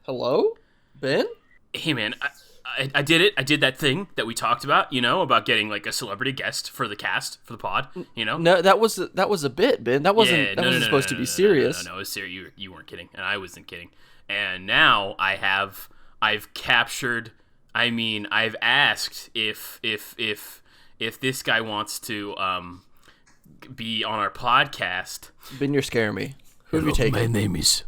Hello? Ben? Hey man, I did it. I did that thing that we talked about, about getting like a celebrity guest for the cast for the pod. No, that was a bit, Ben. That wasn't supposed to be serious. No, it was serious. You weren't kidding, and I wasn't kidding. And now I've captured. I've asked if this guy wants to be on our podcast. Ben, you're scaring me. Who have you taken?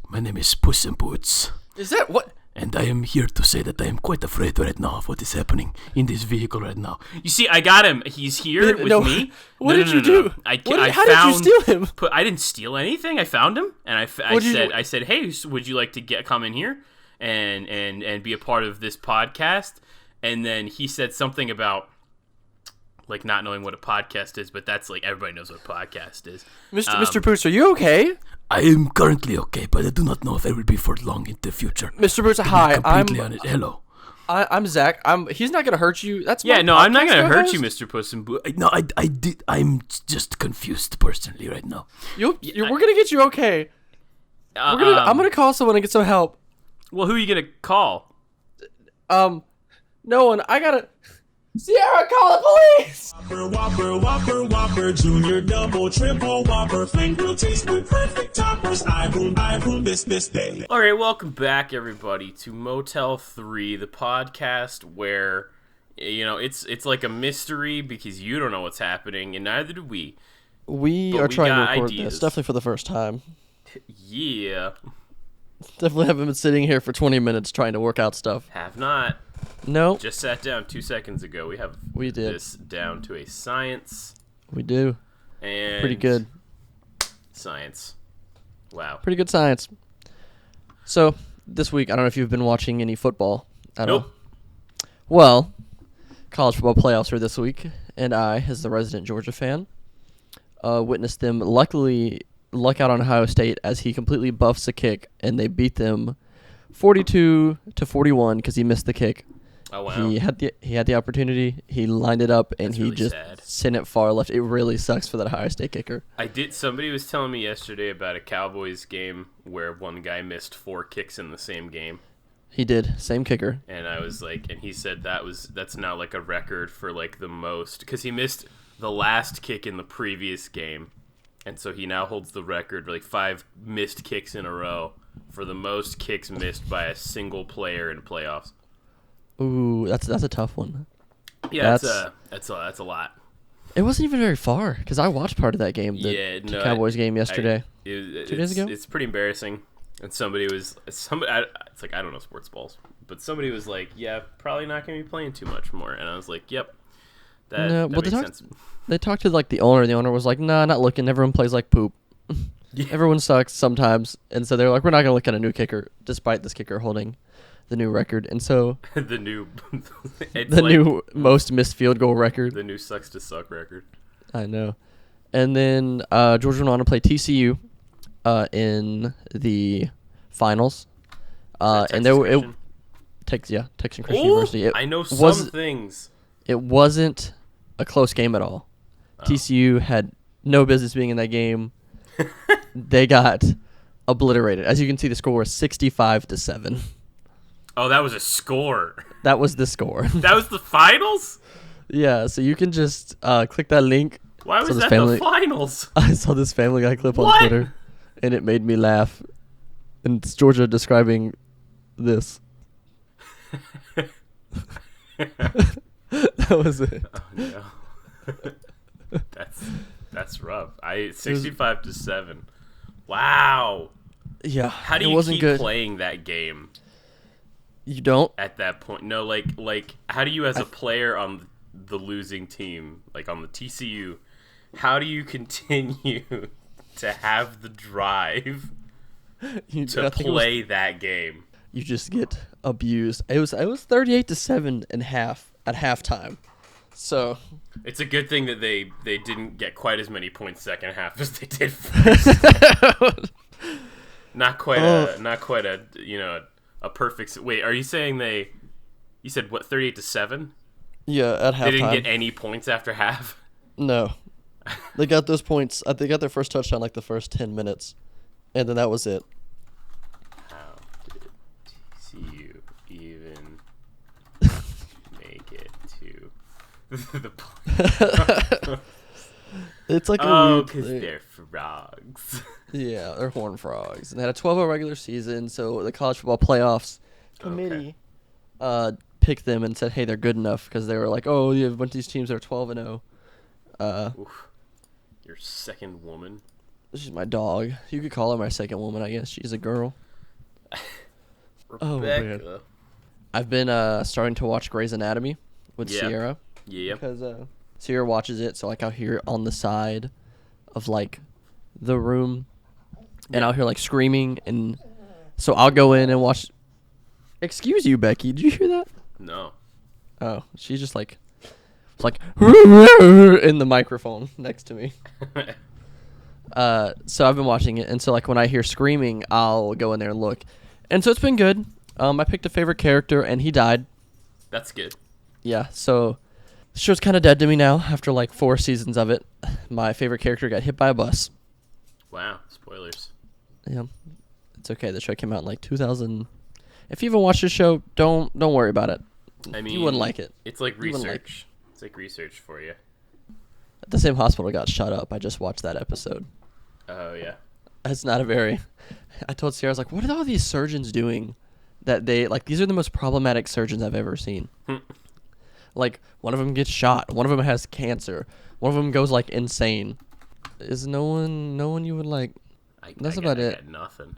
My name is Puss in Boots. Is that what? And I am here to say that I am quite afraid right now of what is happening in this vehicle right now. You see, I got him. He's here with me. What did you do? How did you steal him? I didn't steal anything. I found him, and I said, hey, would you like to come in here and be a part of this podcast? And then he said something about like not knowing what a podcast is, but that's like everybody knows what a podcast is. Mr. Boots, are you okay? I am currently okay, but I do not know if I will be for long in the future. Mr. Boots, hi. Hello. I'm Zach. He's not gonna hurt you. That's I'm not gonna hurt you, Mr. Puss in Boots. No, I did. I'm just confused personally right now. We're gonna get you okay. I'm gonna call someone and get some help. Well, who are you gonna call? No one. I gotta. Sierra, call the police! Whopper, Junior, double, triple, Whopper, finger taste with perfect toppers. I boom this day. All right, welcome back, everybody, to Motel 3, the podcast where, it's like a mystery because you don't know what's happening, and neither do we. We are trying to record this, definitely for the first time. Yeah. Definitely haven't been sitting here for 20 minutes trying to work out stuff. Have not. No. Just sat down 2 seconds ago. We did this down to a science. We do. And pretty good. Science. Wow. Pretty good science. So, this week, I don't know if you've been watching any football at all. Well, college football playoffs are this week, and I, as the resident Georgia fan, witnessed them luck out on Ohio State as he completely buffs a kick, and they beat them 42-41 because he missed the kick. Oh wow! He had the opportunity. He lined it up, and he just sent it far left. It really sucks for that Ohio State kicker. Somebody was telling me yesterday about a Cowboys game where one guy missed 4 kicks in the same game. He did, same kicker. And I was like, and he said that's now like a record for like the most because he missed the last kick in the previous game, and so he now holds the record like 5 missed kicks in a row for the most kicks missed by a single player in playoffs. Ooh, that's a tough one. Yeah, that's a lot. It wasn't even very far because I watched part of that game. The Cowboys game yesterday. 2 days ago. It's pretty embarrassing. And somebody. It's like I don't know sports balls, but somebody was like, "Yeah, probably not going to be playing too much more." And I was like, "Yep, that makes sense." They talked to like the owner. The owner was like, "Nah, not looking. Everyone plays like poop. Yeah. Everyone sucks sometimes." And so they were like, "We're not going to look at a new kicker, despite this kicker holding the new record." And so the new most missed field goal record. The new sucks to suck record. I know. And then Georgia went on to play TCU in the finals. And Texas Christian University. I know some things. It wasn't a close game at all. Oh. TCU had no business being in that game. They got obliterated. As you can see, the score was 65-7. Oh, that was a score. That was the score. That was the finals? Yeah, so you can just click that link. Why was that the finals? I saw this Family Guy clip on Twitter, and it made me laugh. And it's Georgia describing this. That was it. Oh, no. That's rough. 65-7. Wow. Yeah. How do you keep playing that game? You don't? At that point. No, like how do you as a player on the losing team, like on the TCU, how do you continue to have the drive to play that game? You just get abused. It was 38-7 at halftime. So it's a good thing that they didn't get quite as many points second half as they did first. Not quite a perfect. Wait, are you saying you said what, 38-7? Yeah, at halftime. They didn't get any points after half? No. They got those points. They got their first touchdown like the first 10 minutes. And then that was it. How did even make it to the point. It's like a Oh, weird because thing. they're frogs. Yeah, they're horned frogs. And they had a 12-0 regular season, so the college football playoffs committee picked them and said, hey, they're good enough, because they were like, oh, you have a bunch of these teams that are 12-0. Oof. Your second woman. She's my dog. You could call her my second woman, I guess. She's a girl. Oh, man. Rebecca. I've been starting to watch Grey's Anatomy with Yeah. Sierra. Yeah. Because Sierra watches it, so like I'll hear it on the side of like the room, and I'll hear like screaming, and so I'll go in and watch. Excuse you, Becky. Did you hear that? No. Oh, she's just like, it's like in the microphone next to me. So I've been watching it, and so like when I hear screaming, I'll go in there and look, and so it's been good. I picked a favorite character, and he died. That's good. Yeah, so the show's kind of dead to me now after like 4 seasons of it. My favorite character got hit by a bus. Wow. Spoilers. Yeah, it's okay. The show came out in like 2000. If you even watched the show, don't worry about it. I mean, you wouldn't like it. It's like You wouldn't like research. It's like research for you. The same hospital got shut up. I just watched that episode. Oh, yeah. It's not a very. I told Sierra, I was like, what are all these surgeons doing? That they like, these are the most problematic surgeons I've ever seen. Like, one of them gets shot. One of them has cancer. One of them goes like insane. Is no one you would like? That's about it. I got nothing.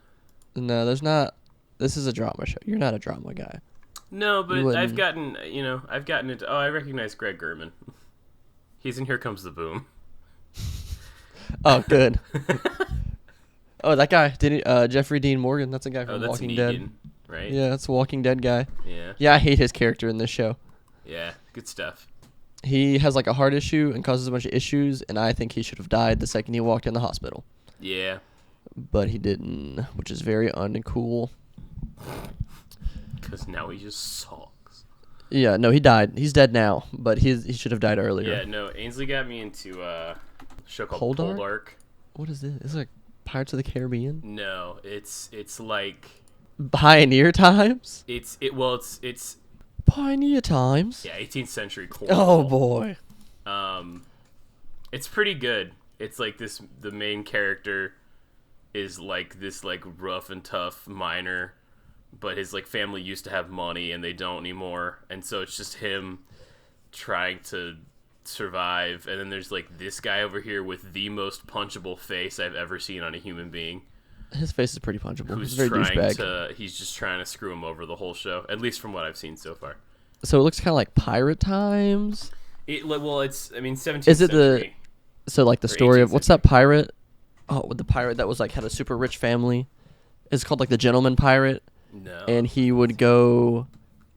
No, there's not. This is a drama show. You're not a drama guy. No, but wouldn't. I've gotten into. Oh, I recognize Greg Gurman. He's in Here Comes the Boom. Oh, good. Oh, that guy. Jeffrey Dean Morgan. That's a guy from That's Walking Negan, Dead. right? Yeah, that's the Walking Dead guy. Yeah. Yeah, I hate his character in this show. Yeah. Good stuff. He has like a heart issue and causes a bunch of issues, and I think he should have died the second he walked in the hospital. Yeah. But he didn't, which is very uncool. Because now he just sulks. Yeah, no, he died. He's dead now, but he should have died earlier. Yeah, no, Ainsley got me into a show called Poldark? Poldark. What is this? Is it like Pirates of the Caribbean? No, it's like Pioneer Times? it's Pioneer Times? yeah, 18th century Oh Cornwall. boy. It's pretty good. It's like the main character is like this like rough and tough miner, but his like family used to have money and they don't anymore, and so it's just him trying to survive. And then there's like this guy over here with the most punchable face I've ever seen on a human being, His face is pretty punchable. who's He's very douchebag. he's just trying to screw him over the whole show, at least from what I've seen so far. So it looks kind of like Pirate Times. It's 17th Is it century. So like the Or story of 18th what's that pirate? Oh, the pirate that was like had a super rich family. It's called like the Gentleman Pirate, No. and he would go.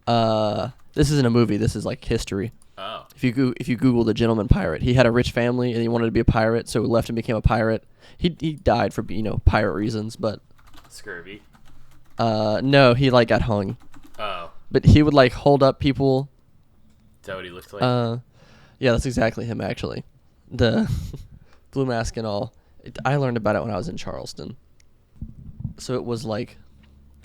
This isn't a movie. This is like history. Oh. If you Google the Gentleman Pirate, he had a rich family and he wanted to be a pirate, so he left and became a pirate. He died for pirate reasons, but Scurvy. no, he like got hung. Oh. But he would like hold up people. Is that what he looked like? Yeah, that's exactly him actually. The blue mask and all. I learned about it when I was in Charleston. So it was like,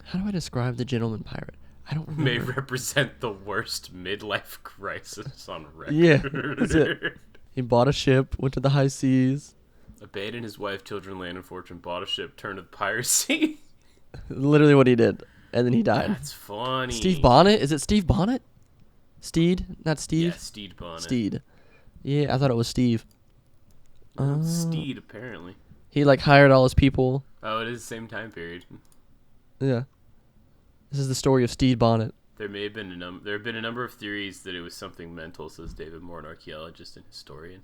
how do I describe the Gentleman Pirate? I don't remember. May represent the worst midlife crisis on record. Yeah, that's it. He bought a ship, went to the high seas. Abandoned his wife, children, land, and fortune, bought a ship, turned to piracy. Literally what he did. And then he died. That's funny. Steve Bonnet? Is it Steve Bonnet? Steed? Not Steve? Yeah, Steed Bonnet. Steed. Yeah, I thought it was Steve. Steed, apparently. He like hired all his people. Oh, it is the same time period. Yeah. This is the story of Steed Bonnet. There may have been there have been a number of theories that it was something mental, says David Moore, an archaeologist and historian.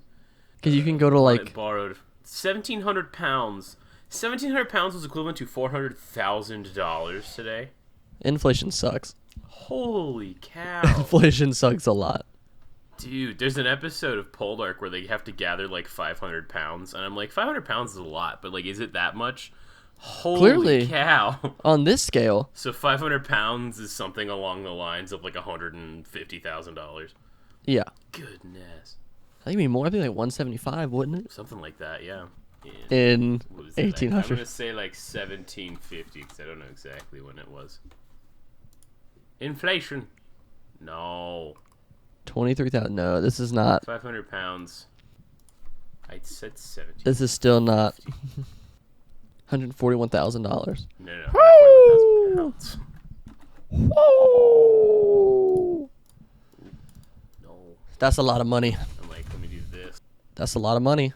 Because you can go to like... Borrowed 1,700 pounds. 1,700 pounds was equivalent to $400,000 today. Inflation sucks. Holy cow. Inflation sucks a lot. Dude, there's an episode of Poldark where they have to gather like 500 pounds. And I'm like, 500 pounds is a lot, but like, is it that much? Holy Clearly. cow. On this scale. So 500 pounds is something along the lines of like $150,000. Yeah. Goodness. I think it'd be more. I think like 175, wouldn't it? Something like that, yeah. In What was it, like, 1800. I'm going to say like 1750 because I don't know exactly when it was. Inflation. No. 23,000. No, this is not. 500 pounds. I said 17. This is still not. $141,000. No, 141,000 pounds. Whoa! No. That's a lot of money. I'm like, let me do this. That's a lot of money.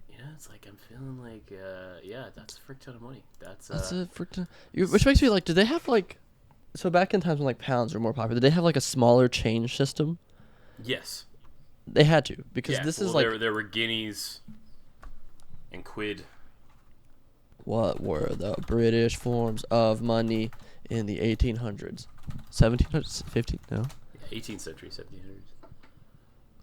Yeah, it's like I'm feeling like, yeah, that's a frick ton of money. That's a frick ton. Which makes me like, do they have like, so back in times when like pounds were more popular, did they have like a smaller change system? Yes. They had to, because Yeah, this is like. There were guineas and quid. What were the British forms of money in the 1800s? 1700s? 15? No. 18th century, 1700s.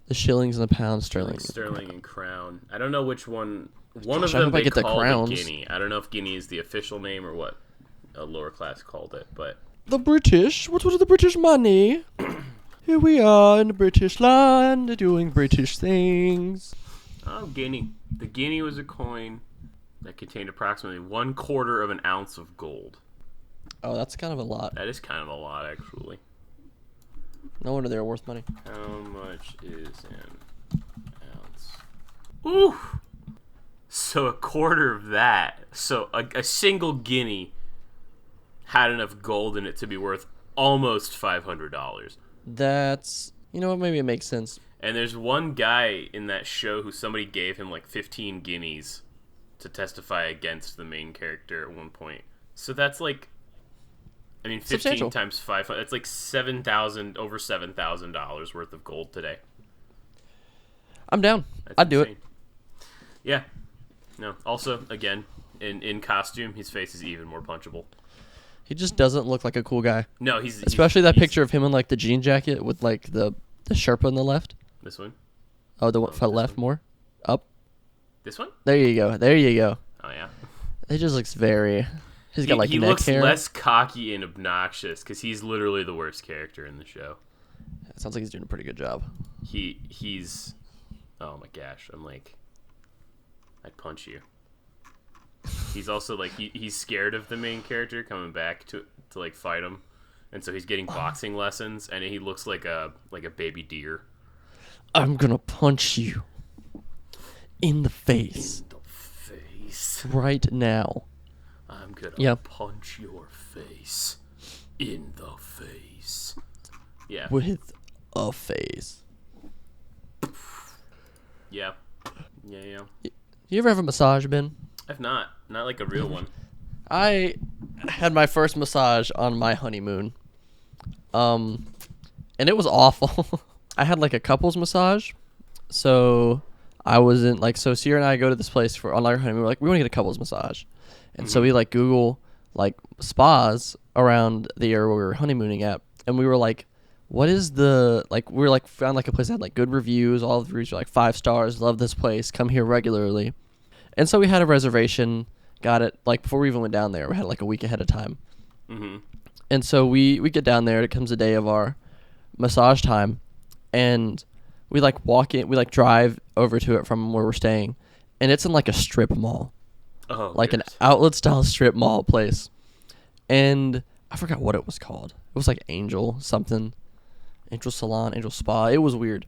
The shillings and the pound sterling. Sterling and crown. I don't know which one. One Gosh, of I them hope I they get the called a crowns. guinea. I don't know if guinea is the official name or what a lower class called it, but The British? What was the British money? Here we are in the British land doing British things. oh, guinea. The guinea was a coin that contained approximately 1/4 of an ounce of gold. Oh, that's kind of a lot. That is kind of a lot, actually. No wonder they're worth money. How much is an ounce? Ooh! So 1/4 of that. So a single guinea had enough gold in it to be worth almost $500. That's, you know what, maybe it makes sense. And there's one guy in that show who somebody gave him like 15 guineas to testify against the main character at one point. So that's like, I mean, 15 Substantial. times 500, that's like over $7,000 worth of gold today. I'm down. That's I'd do it. insane. Yeah. No. Also, again, in costume, his face is even more punchable. He just doesn't look like a cool guy. No, he's Especially that he's- picture of him in like the jean jacket with like the Sherpa on the left. This one? Oh, the one this left one? more? Up. This one? There you go. There you go. Oh, yeah. He just looks very. He's got like he neck looks hair. less cocky and obnoxious because he's literally the worst character in the show. It sounds like he's doing a pretty good job. He's oh my gosh, I'm like, I'd punch you. He's also like he's scared of the main character coming back to like fight him, and so he's getting boxing lessons, and he looks like a baby deer. I'm gonna punch you in the face The face. right now. I'm gonna Yep. punch your face in the face. Yeah. With a face. Yeah. Yeah. You ever have a massage, Ben? I've not like a real one. I had my first massage on my honeymoon. And it was awful. I had like a couples massage. So I wasn't like, so Sierra and I go to this place on our honeymoon. We're like, we want to get a couples massage. And so we like Google like spas around the area where we were honeymooning at. And we were like, what is the, like, we were like, found like a place that had like good reviews. All the reviews were like 5 stars. Love this place. Come here regularly. And so we had a reservation, got it like before we even went down there. We had it like a week ahead of time. Mm-hmm. And so we get down there. It comes the day of our massage time, and we like walk in. We like drive over to it from where we're staying, and it's in like a strip mall, Oh, like goodness. an outlet style strip mall place. And I forgot what it was called. It was like Angel something, Angel Salon, Angel Spa. It was weird.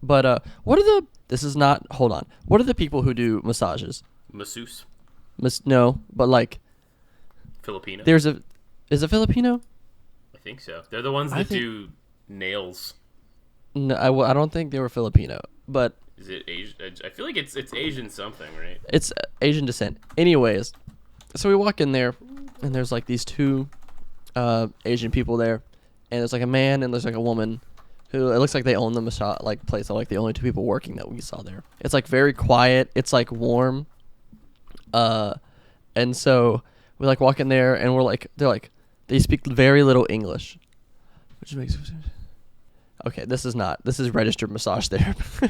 But what are the? This is not. Hold on. What are the people who do massages? masseuse. No, but like Filipino. there's a. Is it Filipino? I think so. They're the ones I that think- do nails. No, I don't think they were Filipino, but Is it Asian? I feel like it's Asian something, right? it's Asian descent. Anyways, so we walk in there, and there's like these 2 Asian people there, and there's like a man and there's like a woman, who it looks like they own the massage like place. They're like the only 2 people working that we saw there. It's like very quiet. It's like warm. And so we like walk in there, and we're like, they speak very little English, which makes. Okay, this is registered massage therapy.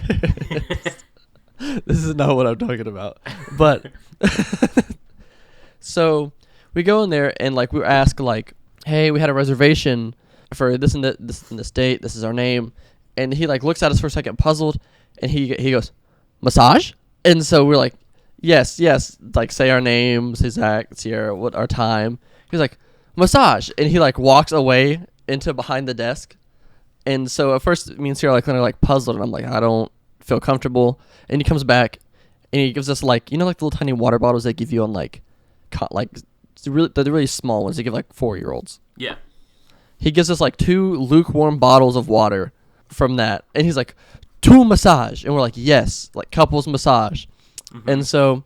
This is not what I'm talking about. But so we go in there, and like we ask like, hey, we had a reservation for this and this date. This is our name. And he like looks at us for a second, puzzled, and he goes, massage? And so we're like, yes, like say our names, Sierra, what our time. He's like, massage, and he like walks away, into behind the desk. And so at first me and Sierra like kind of like puzzled, and I'm like, I don't feel comfortable. And he comes back and he gives us like, you know, like the little tiny water bottles they give you on like the really small ones they give like 4-year-olds. Yeah. He gives us like 2 lukewarm bottles of water from that, and he's like, to massage, and we're like, yes, like couples massage. And so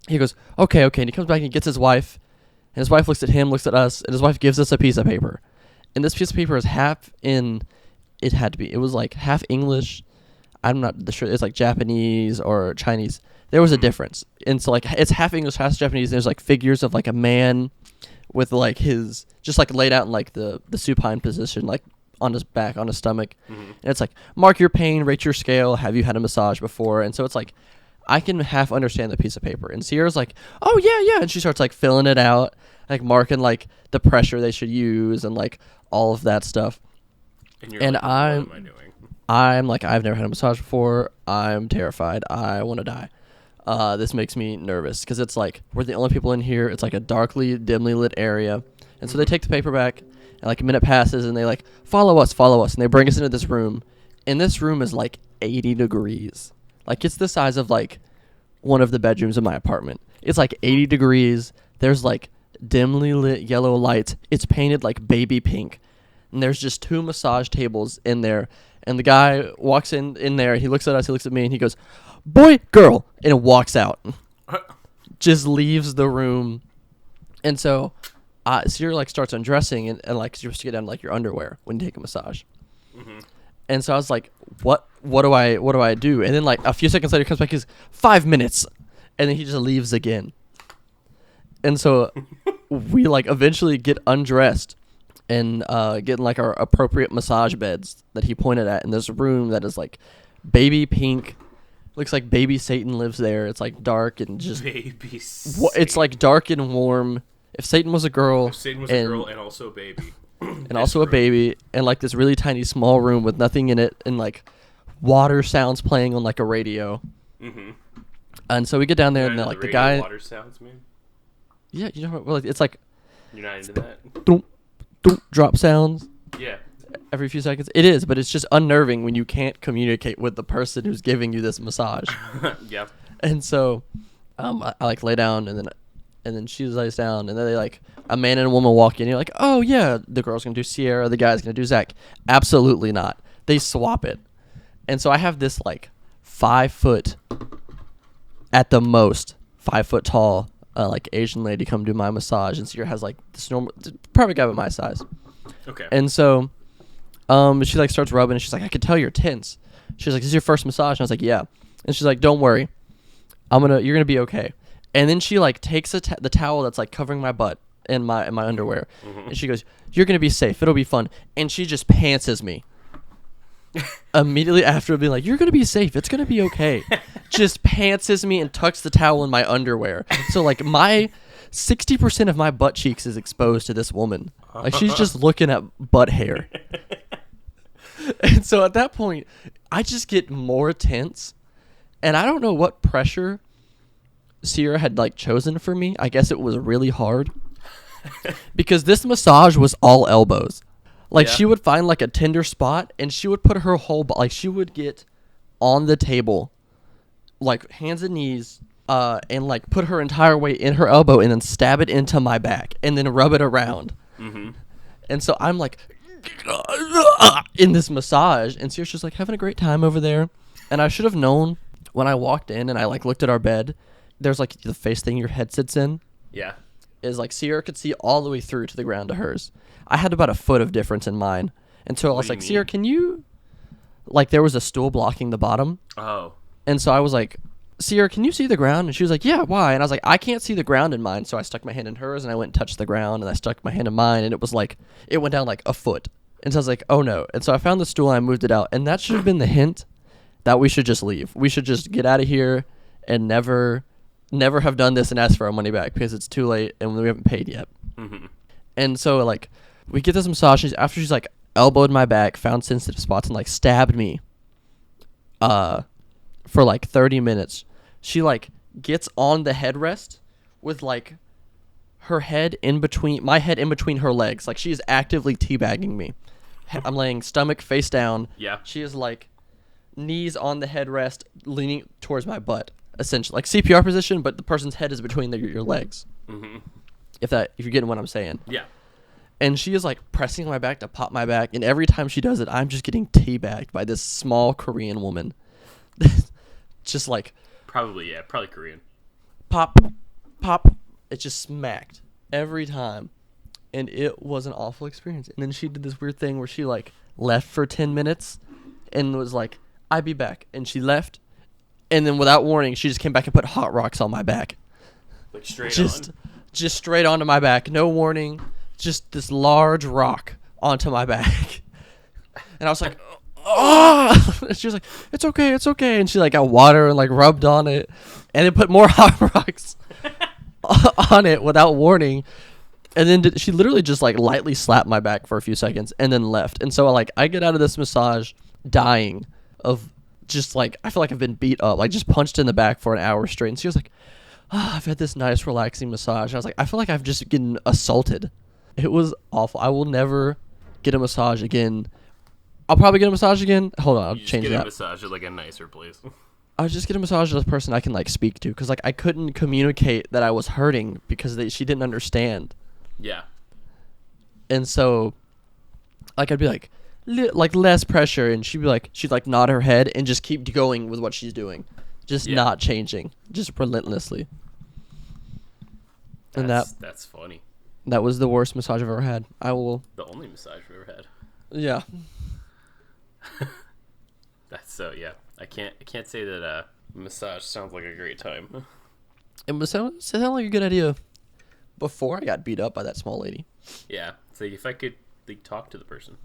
he goes, okay, and he comes back and he gets his wife, and his wife looks at him, looks at us, and his wife gives us a piece of paper, and this piece of paper is it was like half English, I'm not sure, it's like Japanese or Chinese. There was a difference, and so like it's half English, half Japanese. There's like figures of like a man with like his just like laid out in like the supine position, like on his back, on his stomach. And it's like, mark your pain, rate your scale, have you had a massage before? And so it's like I can half understand the piece of paper, and Sierra's like, oh yeah, and she starts like filling it out, like marking like the pressure they should use and like all of that stuff. And you're like, what am I doing? I'm like, I've never had a massage before, I'm terrified, I want to die. This makes me nervous because it's like we're the only people in here. It's like a darkly, dimly lit area, and so they take the paper back, and like a minute passes, and they like follow us, and they bring us into this room, and this room is like 80 degrees, like it's the size of like one of the bedrooms in my apartment. It's like 80 degrees. There's like dimly lit yellow lights. It's painted like baby pink, and there's just 2 massage tables in there, and the guy walks in there, and he looks at us, he looks at me, and he goes, boy, girl, and walks out. Just leaves the room. And so Sierra like starts undressing, and like you're supposed to get down to like your underwear when you take a massage. And so I was like, what do I do? And then like a few seconds later he comes back, he's 5 minutes, and then he just leaves again. And so we like eventually get undressed and get in like our appropriate massage beds that he pointed at in this room that is like baby pink. Looks like baby Satan lives there. It's like dark and just Baby Satan. It's like dark and warm. If Satan was a girl, and also a baby, and also a baby, and like this really tiny small room with nothing in it, and like water sounds playing on like a radio. And so we get down there, and like the guy. Water sounds, man. Yeah, you know, well, it's like. You're not into that. Doom, drop sounds. Yeah. Every few seconds. It is, but it's just unnerving when you can't communicate with the person who's giving you this massage. Yeah. And so I like lay down, and then she lays down, and then they like a man and a woman walk in. You're like, oh yeah, the girl's gonna do Sierra, the guy's gonna do Zach. Absolutely not. They swap it. And so I have this like 5 foot, at the most 5 foot tall, like Asian lady come do my massage, and Sierra has like this normal, probably guy about my size. Okay. And so she like starts rubbing, and she's like, I can tell you're tense. She's like, this is your first massage? And I was like, yeah. And she's like, don't worry, you're gonna be okay. And then she like takes the towel that's like covering my butt and my underwear, and she goes, you're gonna be safe, it'll be fun. And she just pantses me immediately after being like, you're gonna be safe, it's gonna be okay. Just pantses me and tucks the towel in my underwear. So like my 60% of my butt cheeks is exposed to this woman. Like she's just looking at butt hair. And so at that point, I just get more tense, and I don't know what pressure Sierra had like chosen for me. I guess it was really hard because this massage was all elbows. Like she would find like a tender spot, and she would put her whole like she would get on the table, like hands and knees, and like put her entire weight in her elbow, and then stab it into my back, and then rub it around. And so I'm like in this massage, and Sierra's just like having a great time over there. And I should have known when I walked in and I like looked at our bed, there's like the face thing your head sits in. Yeah. Is like Sierra could see all the way through to the ground to hers. I had about a foot of difference in mine. And so I was like, Sierra, can you, like there was a stool blocking the bottom. Oh. And so I was like, Sierra, can you see the ground? And she was like, yeah, why? And I was like, I can't see the ground in mine. So I stuck my hand in hers, and I went and touched the ground, and I stuck my hand in mine, and it was like, it went down like a foot. And so I was like, oh no. And so I found the stool, and I moved it out. And that should have been the hint that we should just leave. We should just get out of here and never have done this and ask for our money back, because it's too late and we haven't paid yet. And so like we get this massage, after she's like elbowed my back, found sensitive spots, and like stabbed me for like 30 minutes. She like gets on the headrest with like her head in between my head in between her legs. Like she is actively teabagging me. I'm laying stomach face down. Yeah. She is like knees on the headrest, leaning towards my butt, essentially like CPR position, but the person's head is between your legs. Mm-hmm. If you're getting what I'm saying. Yeah. And she is like pressing my back to pop my back, and every time she does it, I'm just getting teabagged by this small Korean woman. Just like Probably Korean. pop, pop. It just smacked every time, and it was an awful experience. And then she did this weird thing where she like left for 10 minutes, and was like, "I'll be back," and she left, and then without warning, she just came back and put hot rocks on my back. Like straight on? Just straight onto my back, no warning, just this large rock onto my back. And I was like, oh! And she was like, it's okay. And she like got water and like rubbed on it, and then put more hot rocks on it without warning. And then she literally just like lightly slapped my back for a few seconds and then left. And so like I get out of this massage dying of just like, I feel like I've been beat up, like just punched in the back for an hour straight. And she was like, I've had this nice relaxing massage. And I was like, I feel like I've just gotten assaulted. It was awful. I will never get a massage again. I'll probably get a massage again. Hold on, I'll change that. that. Get a massage at like a nicer place. I'll just get a massage with a person I can like speak to, because like I couldn't communicate that I was hurting because she didn't understand. Yeah. And so like I'd be like less pressure, and she'd like nod her head and just keep going with what she's doing, just not changing, just relentlessly. That's funny. That was the worst massage I've ever had. The only massage I've ever had. Yeah. That's so yeah. I can't say that massage sounds like a great time. It sounded like a good idea before I got beat up by that small lady. Yeah. It's like if I could like talk to the person.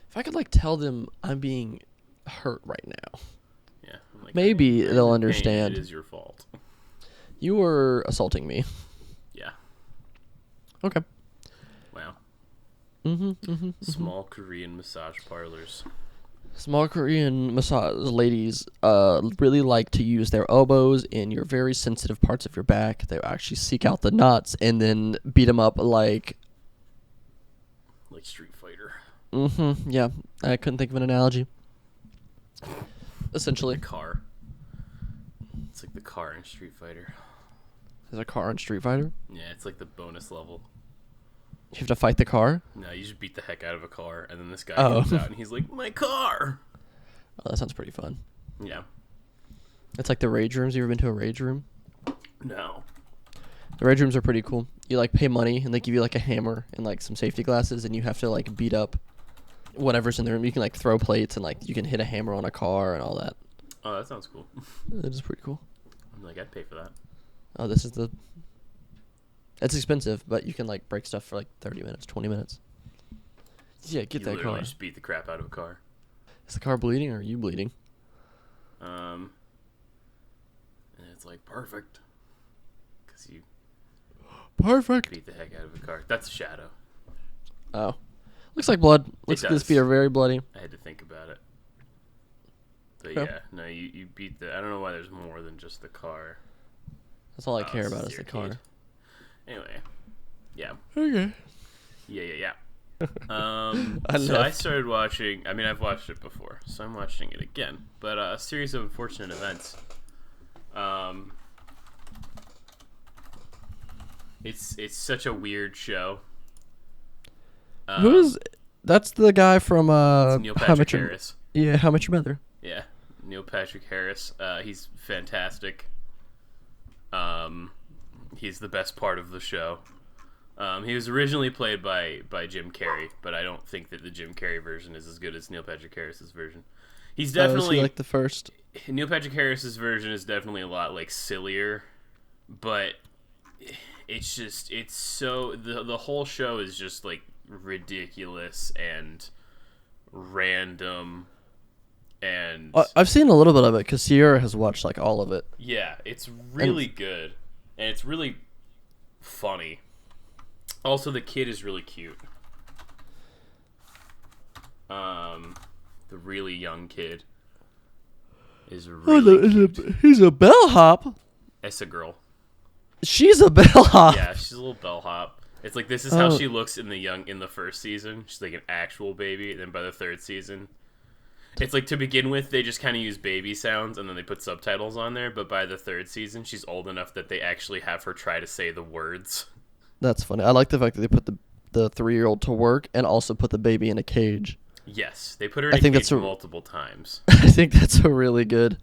If I could like tell them I'm being hurt right now. Yeah. Like, maybe they'll understand. It is your fault. You were assaulting me. Yeah. Okay. Wow. Mm-hmm. Small Korean massage parlors. Small Korean massage ladies really like to use their elbows in your very sensitive parts of your back. They actually seek out the knots and then beat them up like Street Fighter. Mm-hmm. Yeah. I couldn't think of an analogy. Essentially. The car. It's like the car in Street Fighter. There's a car in Street Fighter? Yeah, it's like the bonus level. You have to fight the car? No, you just beat the heck out of a car, and then this guy Oh. comes out, and he's like, my car! Oh, that sounds pretty fun. Yeah. It's like the rage rooms. You ever been to a rage room? No. The rage rooms are pretty cool. You like pay money, and they give you like a hammer and like some safety glasses, and you have to like beat up whatever's in the room. You can like throw plates, and like you can hit a hammer on a car and all that. Oh, that sounds cool. It is pretty cool. I'm like, I'd pay for that. Oh, it's expensive, but you can like break stuff for like 30 minutes, 20 minutes. Yeah, get that car. Just beat the crap out of a car. Is the car bleeding or are you bleeding? And it's like perfect. Because you Perfect. beat the heck out of a car. That's a shadow. Oh. Looks like blood. Looks like his does. feet are very bloody. I had to think about it. But Okay. yeah, no, you beat the... I don't know why there's more than just the car. That's all I care this about is is the the arcade. car. Anyway. Yeah. Okay. Yeah. I So left. I started watching... I mean, I've watched it before, so I'm watching it again. But a series of unfortunate events. It's such a weird show. That's the guy from It's Neil How Patrick Much Your- Harris. Yeah, How Much Your Mother. Yeah, Neil Patrick Harris. He's fantastic. He's the best part of the show. He was originally played by Jim Carrey, but I don't think that the Jim Carrey version is as good as Neil Patrick Harris's version. He's Is definitely he like the first. Neil Patrick Harris's version is definitely a lot like sillier, but it's so the whole show is just like ridiculous and random, and I've seen a little bit of it because Sierra has watched like all of it. yeah, it's really good and it's really funny. Also, the kid is really cute. The really young kid is really cute. He's a bellhop. It's a girl. She's a bellhop. Yeah, she's a little bellhop. It's like this is how she looks in the first season. She's like an actual baby, and then by the third season, it's like to begin with they just kind of use baby sounds and then they put subtitles on there. But by the third season, she's old enough that they actually have her try to say the words. That's funny. I like the fact that they put the 3-year-old to work and also put the baby in a cage. Yes, they put her in a cage multiple times. I think that's a really good.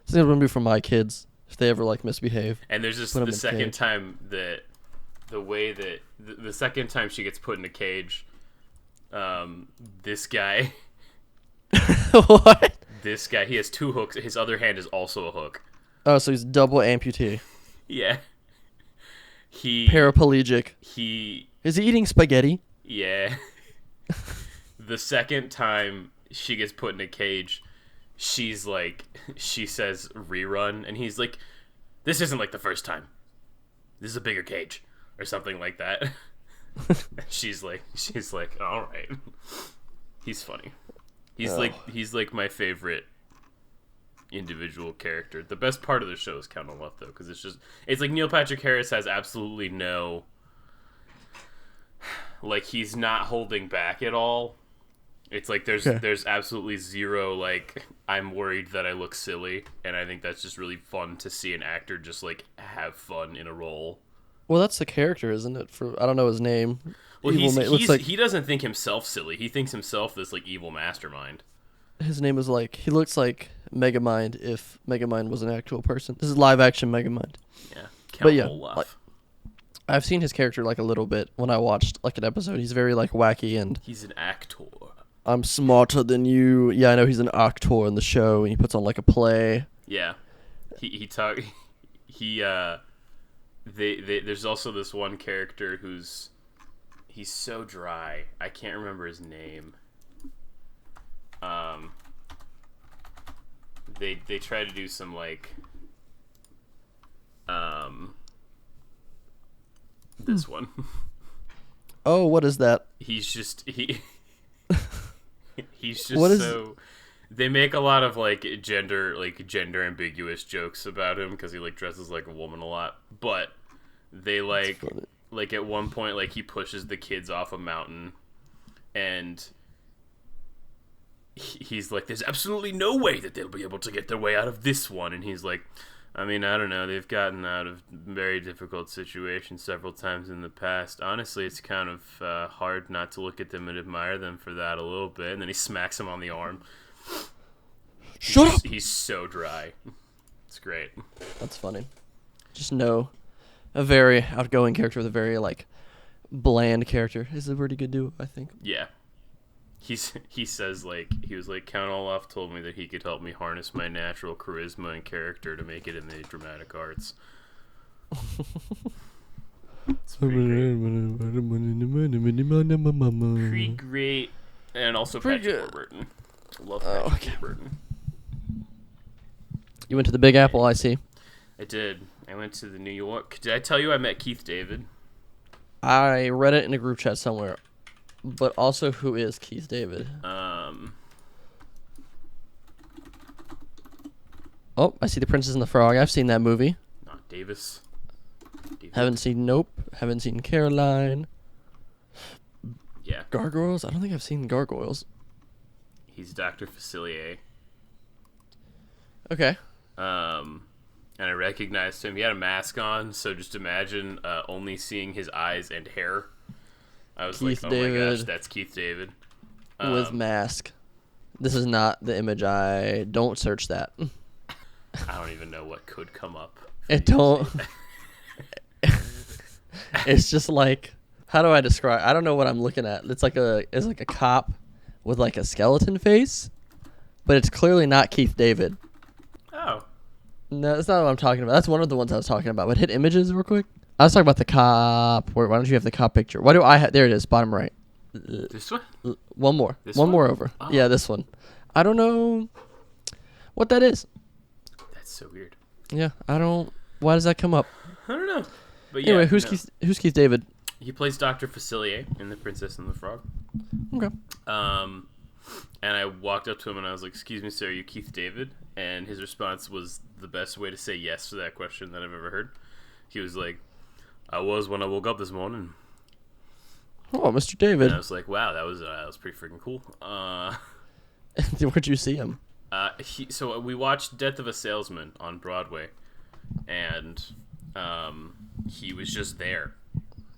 That's what I'm gonna do for my kids if they ever like misbehave. And there's just the second time that the second time she gets put in a cage, this guy. What? This guy, he has 2 hooks. His other hand is also a hook. Oh, so he's double amputee. Yeah. Paraplegic. Is he eating spaghetti? Yeah. The second time she gets put in a cage, she says rerun, and he's like, this isn't like the first time. This is a bigger cage. Or something like that. she's like, all right. He's funny. He's like my favorite individual character. The best part of the show is Count on Love, though, because it's like Neil Patrick Harris has absolutely no, like, he's not holding back at all. It's like there's absolutely zero, like, I'm worried that I look silly, and I think that's just really fun to see an actor just like have fun in a role. Well, that's the character, isn't it? I don't know his name. Well, he doesn't think himself silly. He thinks himself this like evil mastermind. His name is like, he looks like Megamind if Megamind was an actual person. This is live action Megamind. Yeah, but yeah, like, I've seen his character like a little bit when I watched like an episode. He's very like wacky and he's an actor. I'm smarter than you. Yeah, I know he's an actor in the show, and he puts on like a play. Yeah, there's also this one character he's so dry. I can't remember his name. They try to do some like this one. Oh, what is that? He's just so. They make a lot of like gender ambiguous jokes about him because he like dresses like a woman a lot. But they like at one point like he pushes the kids off a mountain, and he's like, "There's absolutely no way that they'll be able to get their way out of this one." And he's like, "I mean, I don't know. They've gotten out of very difficult situations several times in the past. Honestly, it's kind of hard not to look at them and admire them for that a little bit." And then he smacks him on the arm. Shut up! He's so dry. It's great. That's funny. Just know a very outgoing character with a very like bland character is a pretty good duo, I think. Yeah. He says like he was like, Count Olaf told me that he could help me harness my natural charisma and character to make it in the dramatic arts. It's pretty great. And also Patrick Warburton. Love Patrick Warburton. You went to the Big Apple, I see. I did. I went to the New York. Did I tell you I met Keith David? I read it in a group chat somewhere. But also, who is Keith David? Oh, I see The Princess and the Frog. I've seen that movie. Not Davis. David. Haven't seen Caroline. Yeah. Gargoyles? I don't think I've seen Gargoyles. He's Dr. Facilier. Okay. And I recognized him. He had a mask on, so just imagine only seeing his eyes and hair. I was Keith like, oh David my gosh, that's Keith David. with mask. This is not the image. Don't search that. I don't even know what could come up. It don't. It's just like, how do I describe? I don't know what I'm looking at. It's like a cop with like a skeleton face, but it's clearly not Keith David. Oh. No, that's not what I'm talking about. That's one of the ones I was talking about. But hit images real quick. I was talking about the cop. Why don't you have the cop picture? Why do I have? There it is, bottom right. This one? One more. This one one? more over. Oh. Yeah, this one. I don't know what that is. That's so weird. Yeah, I don't. Why does that come up? I don't know. But yeah, Anyway, who's Keith David? He plays Dr. Facilier in The Princess and the Frog. Okay. And I walked up to him and I was like, "Excuse me, sir, are you Keith David?" And his response was the best way to say yes to that question that I've ever heard. He was like, I was when I woke up this morning. Oh, Mr. David. And I was like, wow, that was pretty freaking cool. Where'd you see him? So we watched Death of a Salesman on Broadway, and he was just there.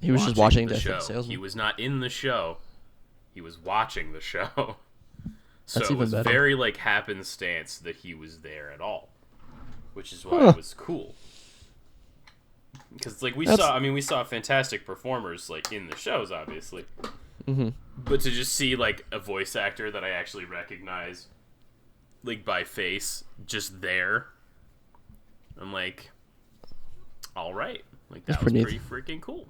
He was just watching the Death show. of a Salesman. He was not in the show. He was watching the show. So That's it even was better. very like happenstance that he was there at all, which is why it was cool. Because like we saw fantastic performers like in the shows, obviously. Mm-hmm. But to just see like a voice actor that I actually recognize, like by face, just there, I'm like, all right, like that was pretty freaking cool.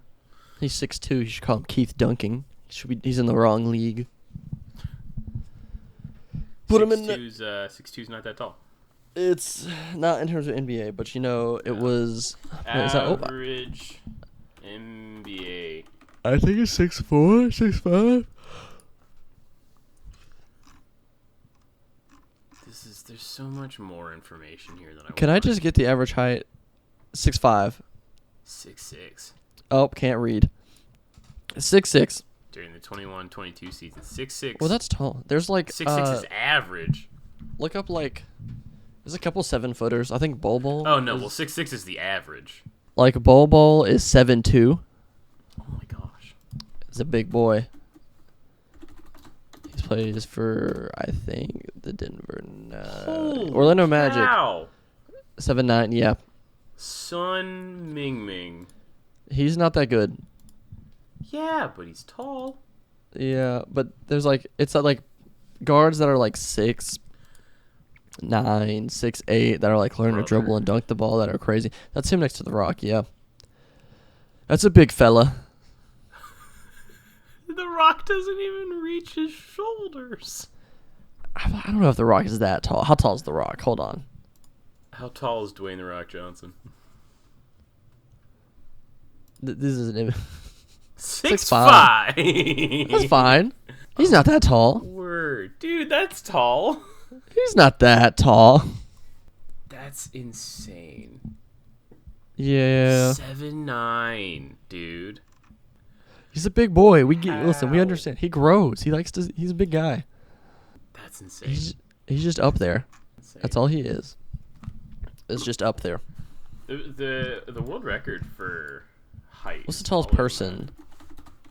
He's 6'2". You should call him Keith Dunking. He's in the wrong league. Put him in. 6'2's not that tall. It's not in terms of NBA, but it was average NBA. I think it's 6'4", 6'5". There's so much more information here than I Can I just get the average height? 6'5". 6'6". Oh, can't read. 6'6". During the 21-22 season, 6'6". Well, that's tall. There's like 6'6" is average. Look up there's a couple 7-footers. I think Bol Bol. Oh no, 6'6" is the average. Like Bol Bol is 7'2". Oh my gosh. He's a big boy. He plays for, I think, the Denver Orlando Magic. Wow. 7'9", yeah. Sun Ming. He's not that good. Yeah, but he's tall. Yeah, but there's guards that are like 6'9", 6'8", that are like learning to dribble and dunk the ball that are crazy. That's him next to the Rock, yeah. That's a big fella. The Rock doesn't even reach his shoulders. I don't know if the Rock is that tall. How tall is the Rock? Hold on. How tall is Dwayne the Rock Johnson? This isn't even 6'5". That's fine. He's not that tall. Word. Dude, that's tall. He's not that tall. That's insane. Yeah. 7'9", dude. He's a big boy. Listen, we understand. He grows. He's a big guy. That's insane. He's just up there. Insane. That's all he is. It's just up there. The world record for height. What's the tallest person?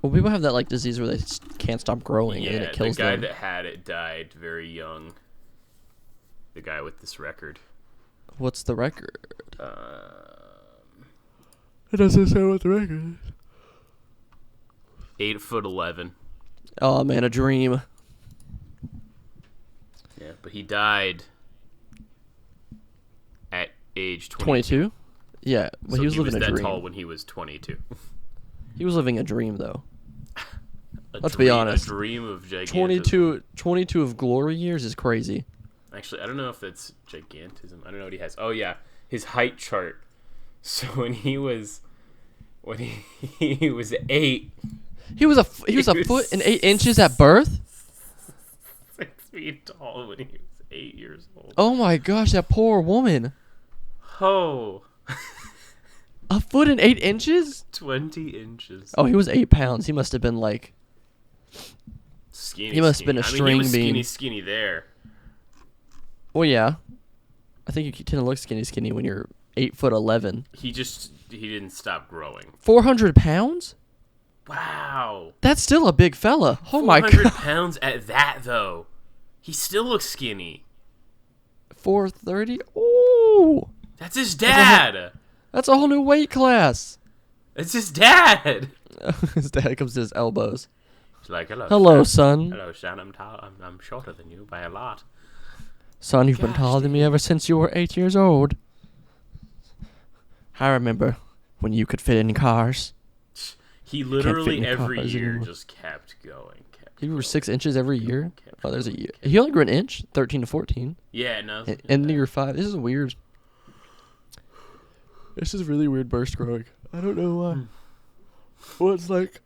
Well, people have that disease where they can't stop growing and then it kills them. the guy that had it died very young. The guy with this record. What's the record? It doesn't say what the record is. 8'11". Oh man, a dream. Yeah, but he died at age 22. Yeah, well, so he was living a dream. that tall when he was 22. He was living a dream, though. Let's be honest. A dream of gigantism. 22 of glory years is crazy. Actually, I don't know if that's gigantism. I don't know what he has. Oh yeah, his height chart. So when he was 8, he was a foot and 8 inches at birth. 6 feet tall when he was 8 years old. Oh my gosh, that poor woman. Oh. A foot and 8 inches? 20 inches. Oh, he was 8 pounds. He must have been skinny. He must have been a string he was bean. Skinny there. Well, yeah. I think you tend to look skinny when you're 8'11". He didn't stop growing. 400 pounds? Wow. That's still a big fella. Oh my god. 400 pounds at that though. He still looks skinny. 430? Ooh. That's his dad. That's a whole new weight class. It's his dad. His dad comes to his elbows. He's like, hello, son. Hello, son. I'm shorter than you by a lot. Son, you've been taller than me ever since you were 8 years old. I remember when you could fit in cars. He literally every year just kept going. You were 6 inches every year? Oh, there's a year. He only grew an inch, 13 to 14. Yeah, no. And year 5. This is weird. This is really weird burst growing. I don't know why. Well, it's like...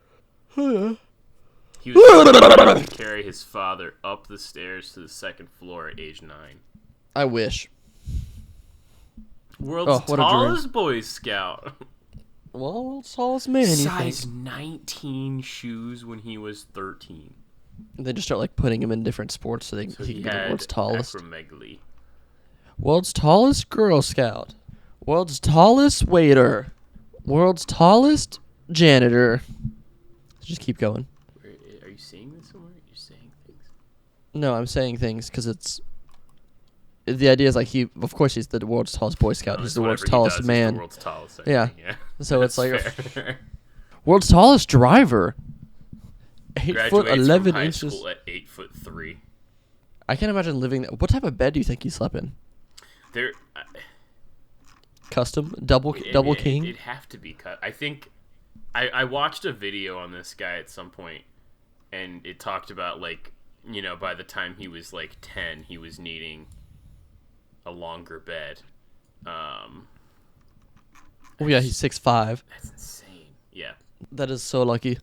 He was trying to carry his father up the stairs to the second floor at age 9. I wish. World's tallest Boy Scout. World's tallest man. Size 19 shoes when he was 13. They just start like putting him in different sports so he can be the world's tallest. Acromegaly. World's tallest Girl Scout. World's tallest waiter. World's tallest janitor. Just keep going. Are you seeing this somewhere? You're saying things. No, I'm saying things because it's. The idea is like of course he's the world's tallest Boy Scout. He's the world's tallest man. The world's tallest. Yeah. Yeah. So it's like fair. World's tallest driver. 8 foot Graduates 11 from high inches. school at 8'3". I can't imagine living. What type of bed do you think he slept in? There. Custom double king. It'd have to be cut. I think. I watched a video on this guy at some point, and it talked about like by the time he was like 10, he was needing a longer bed. Oh yeah, he's 6'5". That's insane. Yeah. That is so lucky.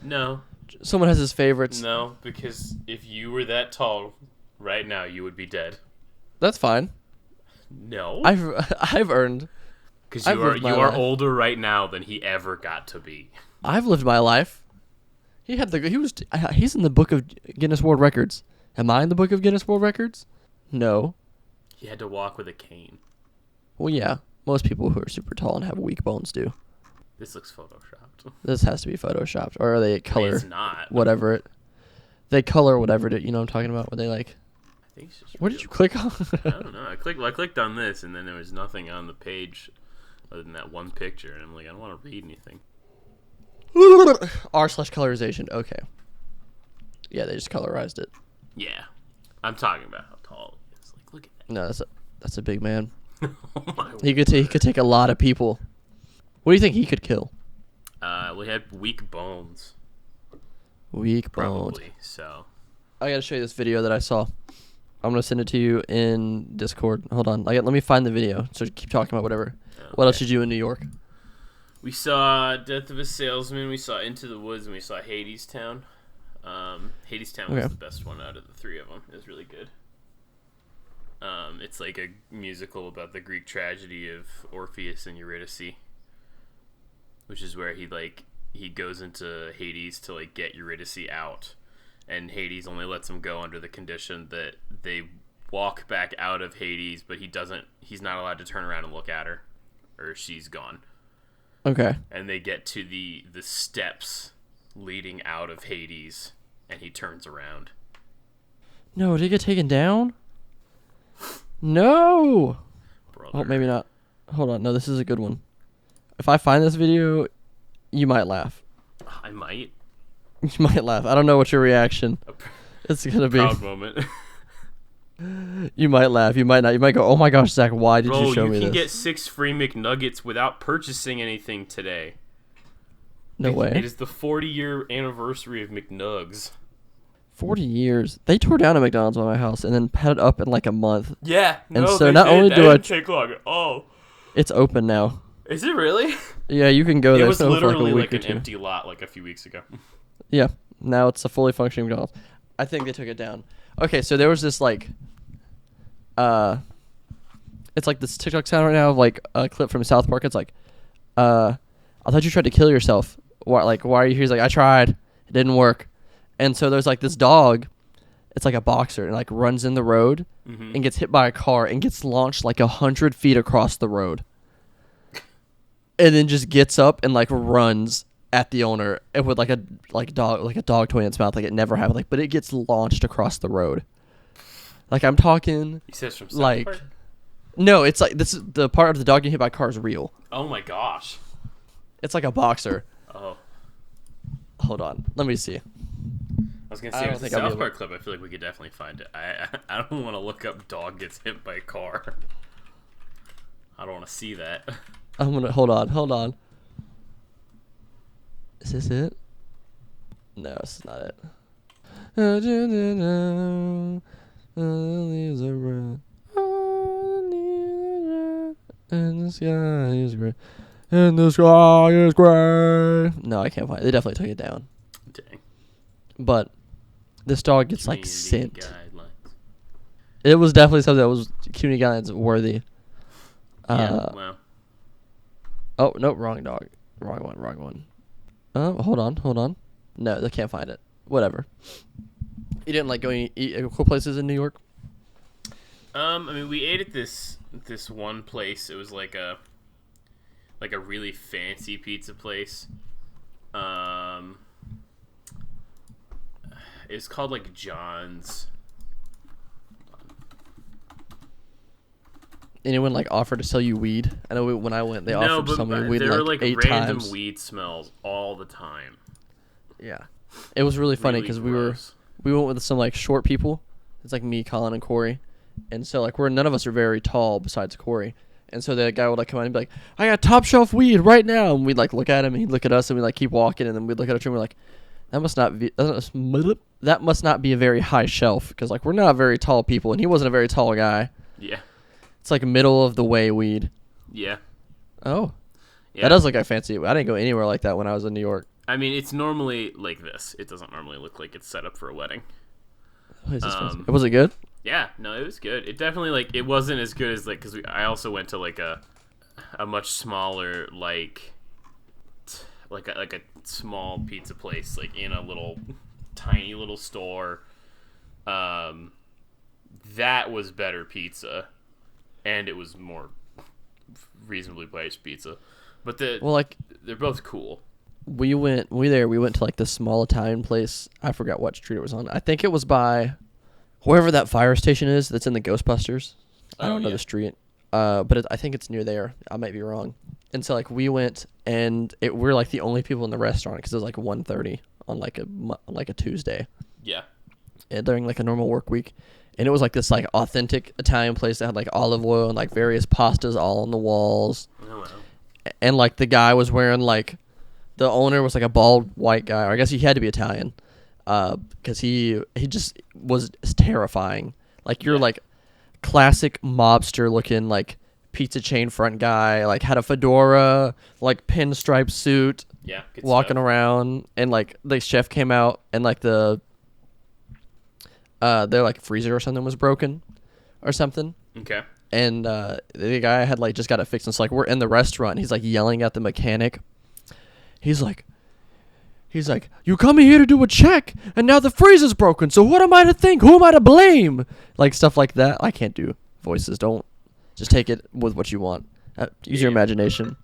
No. Someone has his favorites. No, because if you were that tall right now, you would be dead. That's fine. No. I've earned. Because I've you are lived my life. older right now than he ever got to be. I've lived my life. He's in the book of Guinness World Records. Am I in the book of Guinness World Records? No. He had to walk with a cane. Well, yeah. Most people who are super tall and have weak bones do. This looks photoshopped. This has to be photoshopped, or are they color? It's not. Whatever it. They color whatever it. You know what I'm talking about? Where they like. I think it's just What did you click on? I don't know. I clicked on this, and then there was nothing on the page other than that one picture, and I'm like, I don't want to read anything. R/colorization. Okay. Yeah, they just colorized it. Yeah, I'm talking about how tall it is. Like, look at that. No, that's a big man. Oh my He could take a lot of people. What do you think he could kill? We had weak bones, Weak bones. probably. So I gotta show you this video that I saw. I'm gonna send it to you in Discord. Hold on. Let me find the video. So keep talking about whatever. Okay. What else did you do in New York? we saw Death of a Salesman. We saw Into the Woods, and we saw Hades Town. Hades Town was Okay. the best one out of the three of them. It was really good. It's like a musical about the Greek tragedy of Orpheus and Eurydice, which is where he goes into Hades to like get Eurydice out, and Hades only lets him go under the condition that they walk back out of Hades, but he's not allowed to turn around and look at her, or she's gone. Okay. And they get to the steps leading out of Hades, and he turns around. No, did he get taken down? No. Brother. Oh, maybe not. Hold on. No, this is a good one. If I find this video, you might laugh. I might. You might laugh. I don't know what your reaction. It's gonna be. Proud moment. You might laugh. You might not. You might go, "Oh my gosh, Zach, why did you show me you can this?" get 6 free McNuggets without purchasing anything today. No way. It is the 40-year anniversary of McNugs. 40 years. They tore down a McDonald's by my house and then had it up in like a month. Yeah. And so not only do I take long at all. It's open now. Is it really? Yeah, you can go there. It was It's been open for literally a week like or an two. empty lot like a few weeks ago. Yeah. Now it's a fully functioning McDonald's. I think they took it down. Okay, so there was this like it's like this TikTok sound right now of like a clip from South Park. It's like I thought you tried to kill yourself. Why are you here? He's like, I tried. It didn't work. And so there's like this dog. It's like a boxer and like runs in the road and gets hit by a car and gets launched like 100 feet across the road. And then just gets up and like runs at the owner and with like a dog toy in its mouth, like it never happened. Like, but it gets launched across the road. Like I'm talking. He says from South like, Park? No, it's like this is the part of the dog getting hit by a car is real. Oh my gosh. It's like a boxer. Oh. Hold on, let me see. I was gonna I say, don't if it's a think I'll be South Park clip, I feel like we could definitely find it. I don't want to look up dog gets hit by a car. I don't want to see that. I'm gonna hold on. Is this it? No, this is not it. Leaves are red. And the sky is gray. And the sky is gray. No, I can't find it. They definitely took it down. Dang. But this dog gets like Community sent. guidelines. It was definitely something that was community guidelines worthy. Yeah, wow. Oh, no, wrong dog. Wrong one. Hold on. No, they can't find it. Whatever. You didn't like going eat at cool places in New York? I mean, we ate at this one place. It was like a really fancy pizza place. It was called like John's. Anyone like offered to sell you weed? I know when I went, they offered to sell me weed there were like like 8 random times. weed smells all the time. Yeah, it was really funny Really because gross. we went with some like short people. It's like me, Colin, and Corey, and so like none of us are very tall besides Corey, and so the guy would like come in and be like, "I got top shelf weed right now," and we'd like look at him, and he'd look at us, and we like keep walking, and then we'd look at each other, and we're like, that must not be a very high shelf because like we're not very tall people, and he wasn't a very tall guy. Yeah. It's like middle of the way weed. Yeah. Oh. Yeah. That does look like fancy. I didn't go anywhere like that when I was in New York. I mean, it's normally like this. It doesn't normally look like it's set up for a wedding. What is this fancy? Was it good? Yeah, no, it was good. It definitely like it wasn't as good as like because I also went to like a much smaller like a small pizza place like in a little tiny little store. That was better pizza, and it was more reasonably priced pizza. But they're both cool. We went to like this small Italian place. I forgot what street it was on. I think it was by wherever that fire station is that's in the Ghostbusters. I don't know the street. But I think it's near there. I might be wrong. And so like we went and we're like the only people in the restaurant because it was like 1:30 on like a Tuesday. Yeah. And during like a normal work week. And it was like this like authentic Italian place that had like olive oil and like various pastas all on the walls. Oh wow. And like the guy was wearing like, the owner was like a bald white guy, or I guess he had to be Italian, because he just was terrifying. Like you're like classic mobster looking like pizza chain front guy, like had a fedora, like pinstripe suit, Good walking stuff. around, and like the chef came out and like their like freezer or something was broken, or something. Okay. And the guy had like just got it fixed. And it's like we're in the restaurant. And he's like yelling at the mechanic. He's like, you coming here to do a check, and now the freezer's broken. So what am I to think? Who am I to blame? Like stuff like that. I can't do voices. Don't just take it with what you want. Use your imagination.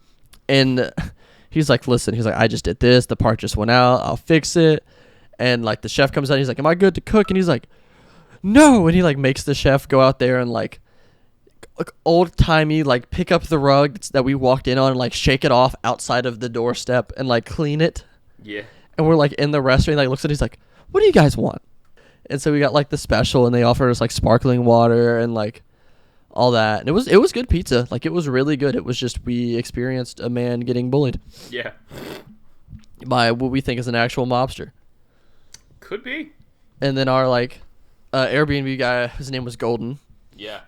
And he's like, listen. He's like, I just did this. The part just went out. I'll fix it. And like the chef comes out. He's like, am I good to cook? And he's like, no. And he like makes the chef go out there and like old timey like pick up the rug that we walked in on and like shake it off outside of the doorstep and like clean it. Yeah. And we're like in the restaurant, like looks at it, he's like, what do you guys want? And so we got like the special, and they offered us like sparkling water and like all that. And it was good pizza. Like it was really good. It was just we experienced a man getting bullied. Yeah. By what we think is an actual mobster. Could be. And then our like Airbnb guy, his name was Golden. Yeah.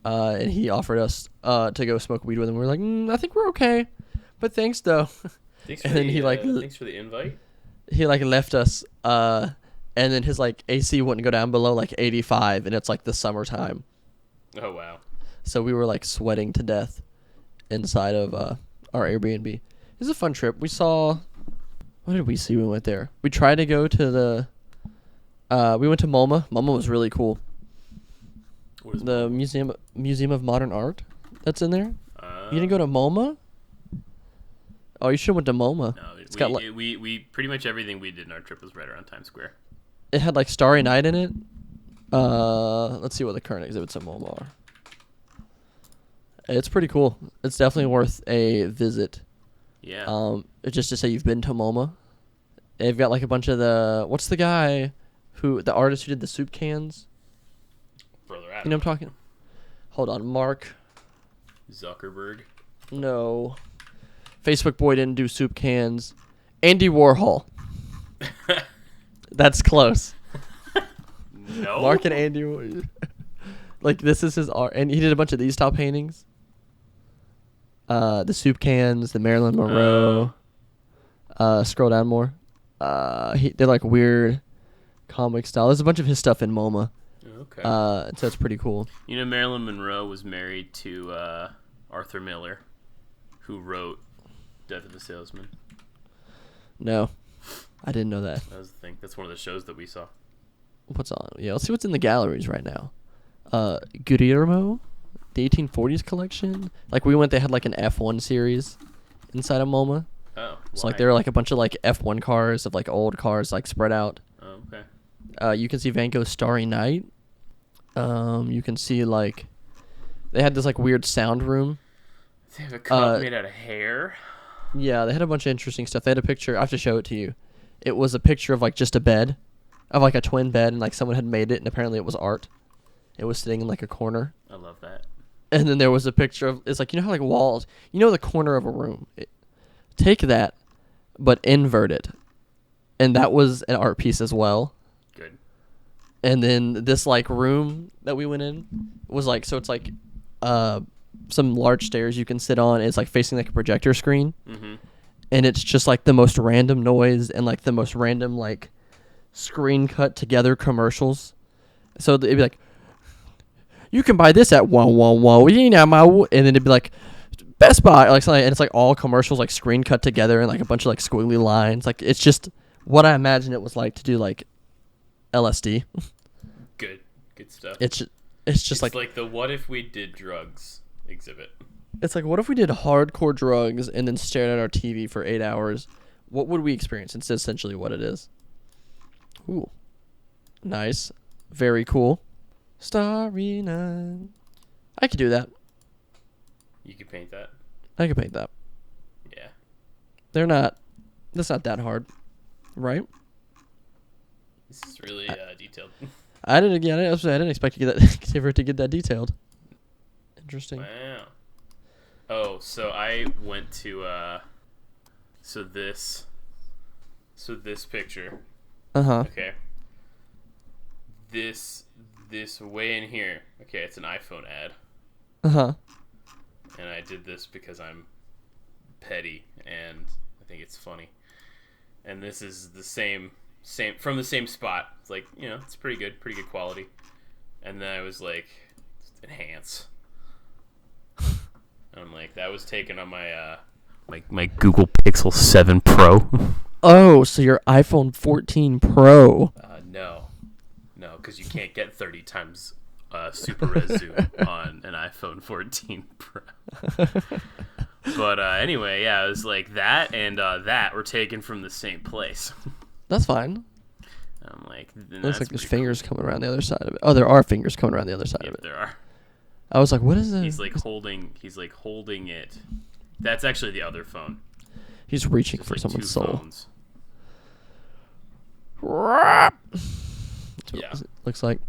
And he offered us to go smoke weed with him. We were like, I think we're okay, but thanks though. Thanks and then he like thanks for the invite. He like left us, and then his like AC wouldn't go down below like 85, and it's like the summertime. Oh wow. So we were like sweating to death inside of our Airbnb. It was a fun trip. We saw, what did we see? We went there. We tried to go to we went to MoMA. MoMA was really cool. What is The Museum of Modern Art that's in there. You didn't go to MoMA? Oh, you should have went to MoMA. No, we pretty much everything we did in our trip was right around Times Square. It had like Starry Night in it. Let's see what the current exhibits at MoMA are. It's pretty cool. It's definitely worth a visit. Yeah. Just to say you've been to MoMA. They've got like a bunch of what's the guy the artist who did the soup cans? Brother Adam. You know what I'm talking? Hold on, Mark. Zuckerberg. No. Facebook boy didn't do soup cans. Andy Warhol. That's close. No. Mark and Andy. Like this is his art, and he did a bunch of these style paintings. The soup cans, the Marilyn Monroe. Scroll down more. They're like weird comic style. There's a bunch of his stuff in MoMA. Okay. So it's pretty cool. You know, Marilyn Monroe was married to Arthur Miller, who wrote Death of a Salesman. No, I didn't know that. That was the thing. That's one of the shows that we saw. What's on? Yeah, let's see what's in the galleries right now. Guillermo, the 1840s collection. Like we went, they had like an F1 series inside of MoMA. Oh, So like there were like a bunch of like F1 cars of like old cars like spread out. Oh, okay. You can see Van Gogh's Starry Night. You can see like they had this like weird sound room. They have a cup made out of hair. Yeah, they had a bunch of interesting stuff. They had a picture. I have to show it to you. It was a picture of like just a bed, of like a twin bed, and like someone had made it, and apparently it was art. It was sitting in like a corner. I love that. And then there was a picture of, it's like, you know how like walls, you know the corner of a room. Take that, but invert it. And that was an art piece as well. Good. And then this like room that we went in was like, so it's like some large stairs you can sit on. It's like facing like a projector screen. Mm-hmm. And it's just like the most random noise and like the most random like screen cut together commercials. So it'd be like, you can buy this at 111. And then it'd be like Best Buy, like something, and it's like all commercials like screen cut together and like a bunch of like squiggly lines. Like it's just what I imagine it was like to do like LSD. Good stuff. It's just like the what if we did drugs exhibit. It's like, what if we did hardcore drugs and then stared at our TV for 8 hours? What would we experience? It's essentially what it is. Ooh, nice, very cool. Starry Night. I could do that. You could paint that. I could paint that. Yeah. That's not that hard, right? This is really detailed. I didn't expect to get that for it to get that detailed. Interesting. Wow. Oh, so I went to so this picture. Uh-huh. Okay. This way in here. Okay, it's an iPhone ad. Uh-huh. And I did this because I'm petty and I think it's funny. And this is the same from the same spot. It's like, you know, it's pretty good quality. And then I was like, enhance. And I'm like, that was taken on my my Google Pixel 7 Pro. Oh, so your iPhone 14 Pro. No, because you can't get 30 times super res zoom on an iPhone 14 Pro. But anyway, yeah, it was like that and that were taken from the same place. That's fine. I'm like, looks like there's fingers coming around the other side of it. Oh, there are fingers coming around the other side of it. There are. I was like, what is it? He's like holding it. That's actually the other phone. He's reaching for like someone's two soul. Phones. Yeah. It looks like.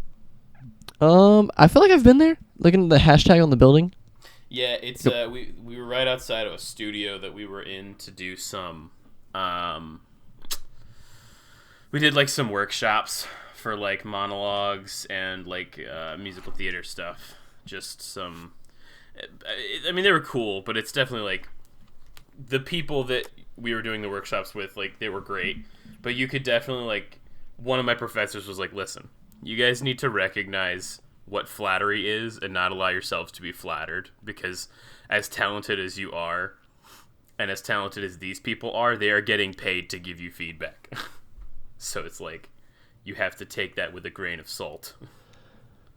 I feel like I've been there. Looking at the hashtag on the building. Yeah, it's we were right outside of a studio that we were in to do some we did like some workshops for like monologues and like musical theater stuff. Just some I mean they were cool, but it's definitely like the people that we were doing the workshops with, like they were great, but you could definitely like one of my professors was like, listen, you guys need to recognize what flattery is and not allow yourselves to be flattered, because as talented as you are and as talented as these people are, they are getting paid to give you feedback. So it's like you have to take that with a grain of salt.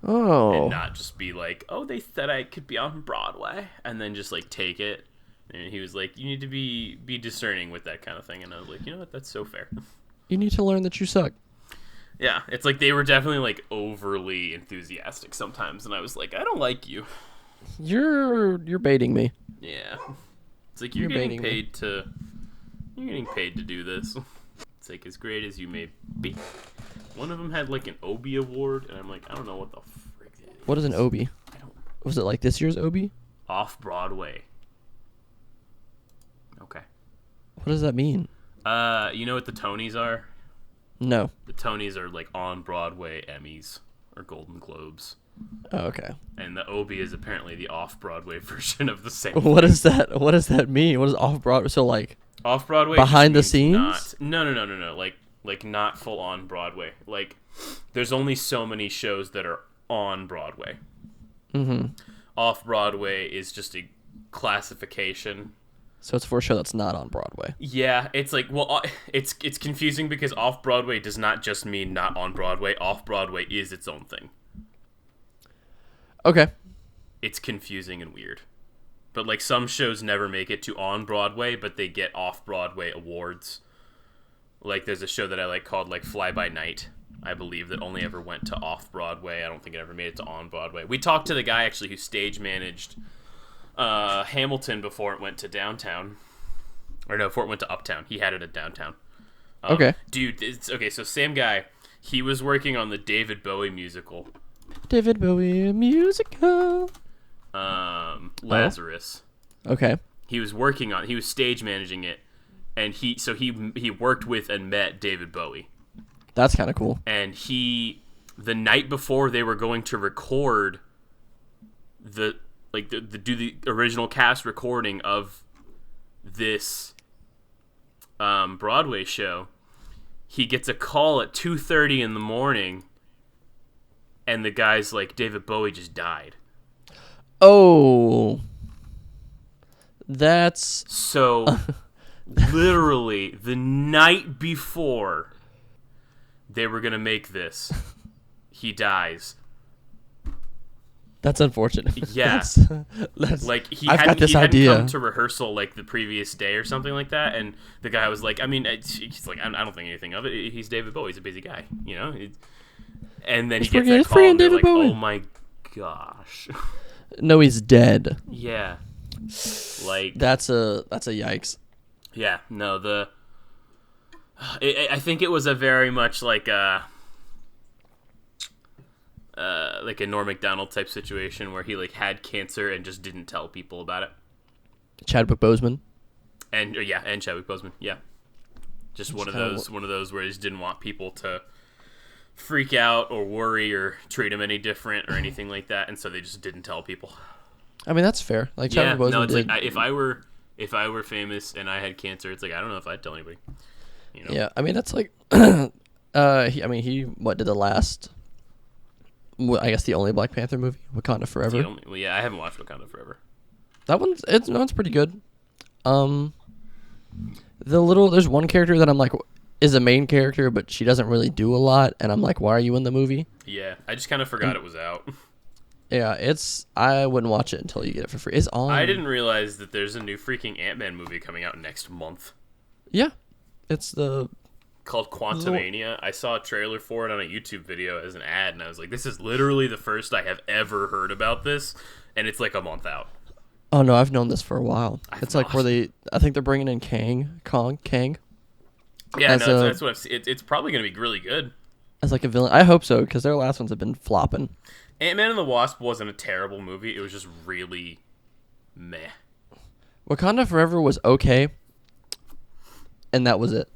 Oh. And not just be like, oh, they said I could be on Broadway, and then just like take it. And he was like, you need to be discerning with that kind of thing. And I was like, you know what, that's so fair. You need to learn that you suck. Yeah, it's like they were definitely like overly enthusiastic sometimes, and I was like, I don't like you. You're baiting me. Yeah, it's like you're getting paid to do this. It's like as great as you may be. One of them had like an Obie award, and I'm like, I don't know what the frick that is. What is an Obie? Was it like this year's Obie? Off Broadway. Okay. What does that mean? You know what the Tonys are? No. The Tonys are like on Broadway Emmys or Golden Globes. Oh, okay. And the Obie is apparently the off-Broadway version of the same. What does that mean? What is off-Broadway? So like off-Broadway behind the scenes? No. Like not full on Broadway. Like there's only so many shows that are on Broadway. Mhm. Off-Broadway is just a classification So it's for a show that's not on Broadway. Yeah, it's like, well, it's confusing because off-Broadway does not just mean not on Broadway. Off-Broadway is its own thing. Okay. It's confusing and weird. But, like, some shows never make it to on Broadway, but they get off-Broadway awards. Like, there's a show that I like called, like, Fly By Night, I believe, that only ever went to off-Broadway. I don't think it ever made it to on Broadway. We talked to the guy, actually, who stage managed Hamilton before it went to downtown. Or no, before it went to uptown. He had it at downtown. Okay. Dude, okay, so same guy. He was working on the David Bowie musical. David Bowie musical. Lazarus. Okay. He was stage managing it, and he worked with and met David Bowie. That's kind of cool. And the night before they were going to record do the original cast recording of this Broadway show, he gets a call at 2:30 in the morning, and the guy's like, David Bowie just died. Oh, that's so literally the night before they were gonna make this, he dies. That's unfortunate. Yeah, that's like he I've hadn't got this idea. come to rehearsal like the previous day or something like that, and the guy was like, I mean, he's like, I don't think anything of it. He's David Bowie. He's a busy guy, you know. And then he gets that call, and they're like, oh my gosh. No, he's dead. Yeah, like that's a yikes. Yeah, no, I think it was a very much like a Norm Macdonald type situation where he like had cancer and just didn't tell people about it. Chadwick Boseman. And Chadwick Boseman, yeah. Just one of those where he just didn't want people to freak out or worry or treat him any different or anything like that, and so they just didn't tell people. I mean, that's fair. Like Chadwick Boseman no, it's did. like if I were famous and I had cancer, it's like I don't know if I'd tell anybody. You know? Yeah, I mean that's like, he did the last? I guess the only Black Panther movie, Wakanda Forever. I haven't watched Wakanda Forever. That one's pretty good. There's one character that I'm like is a main character, but she doesn't really do a lot, and I'm like, why are you in the movie? Yeah, I just kind of forgot it was out. Yeah, I wount watch it until you get it for free. It's on. I didn't realize that there's a new freaking Ant-Man movie coming out next month. Yeah, it's called Quantumania. I saw a trailer for it on a YouTube video as an ad, and I was like, this is literally the first I have ever heard about this, and it's like a month out. Oh no, I've known this for a while. It's like where I think they're bringing in Kang. Yeah, that's what I've seen. It's probably going to be really good. As like a villain. I hope so, because their last ones have been flopping. Ant-Man and the Wasp wasn't a terrible movie. It was just really meh. Wakanda Forever was okay, and that was it.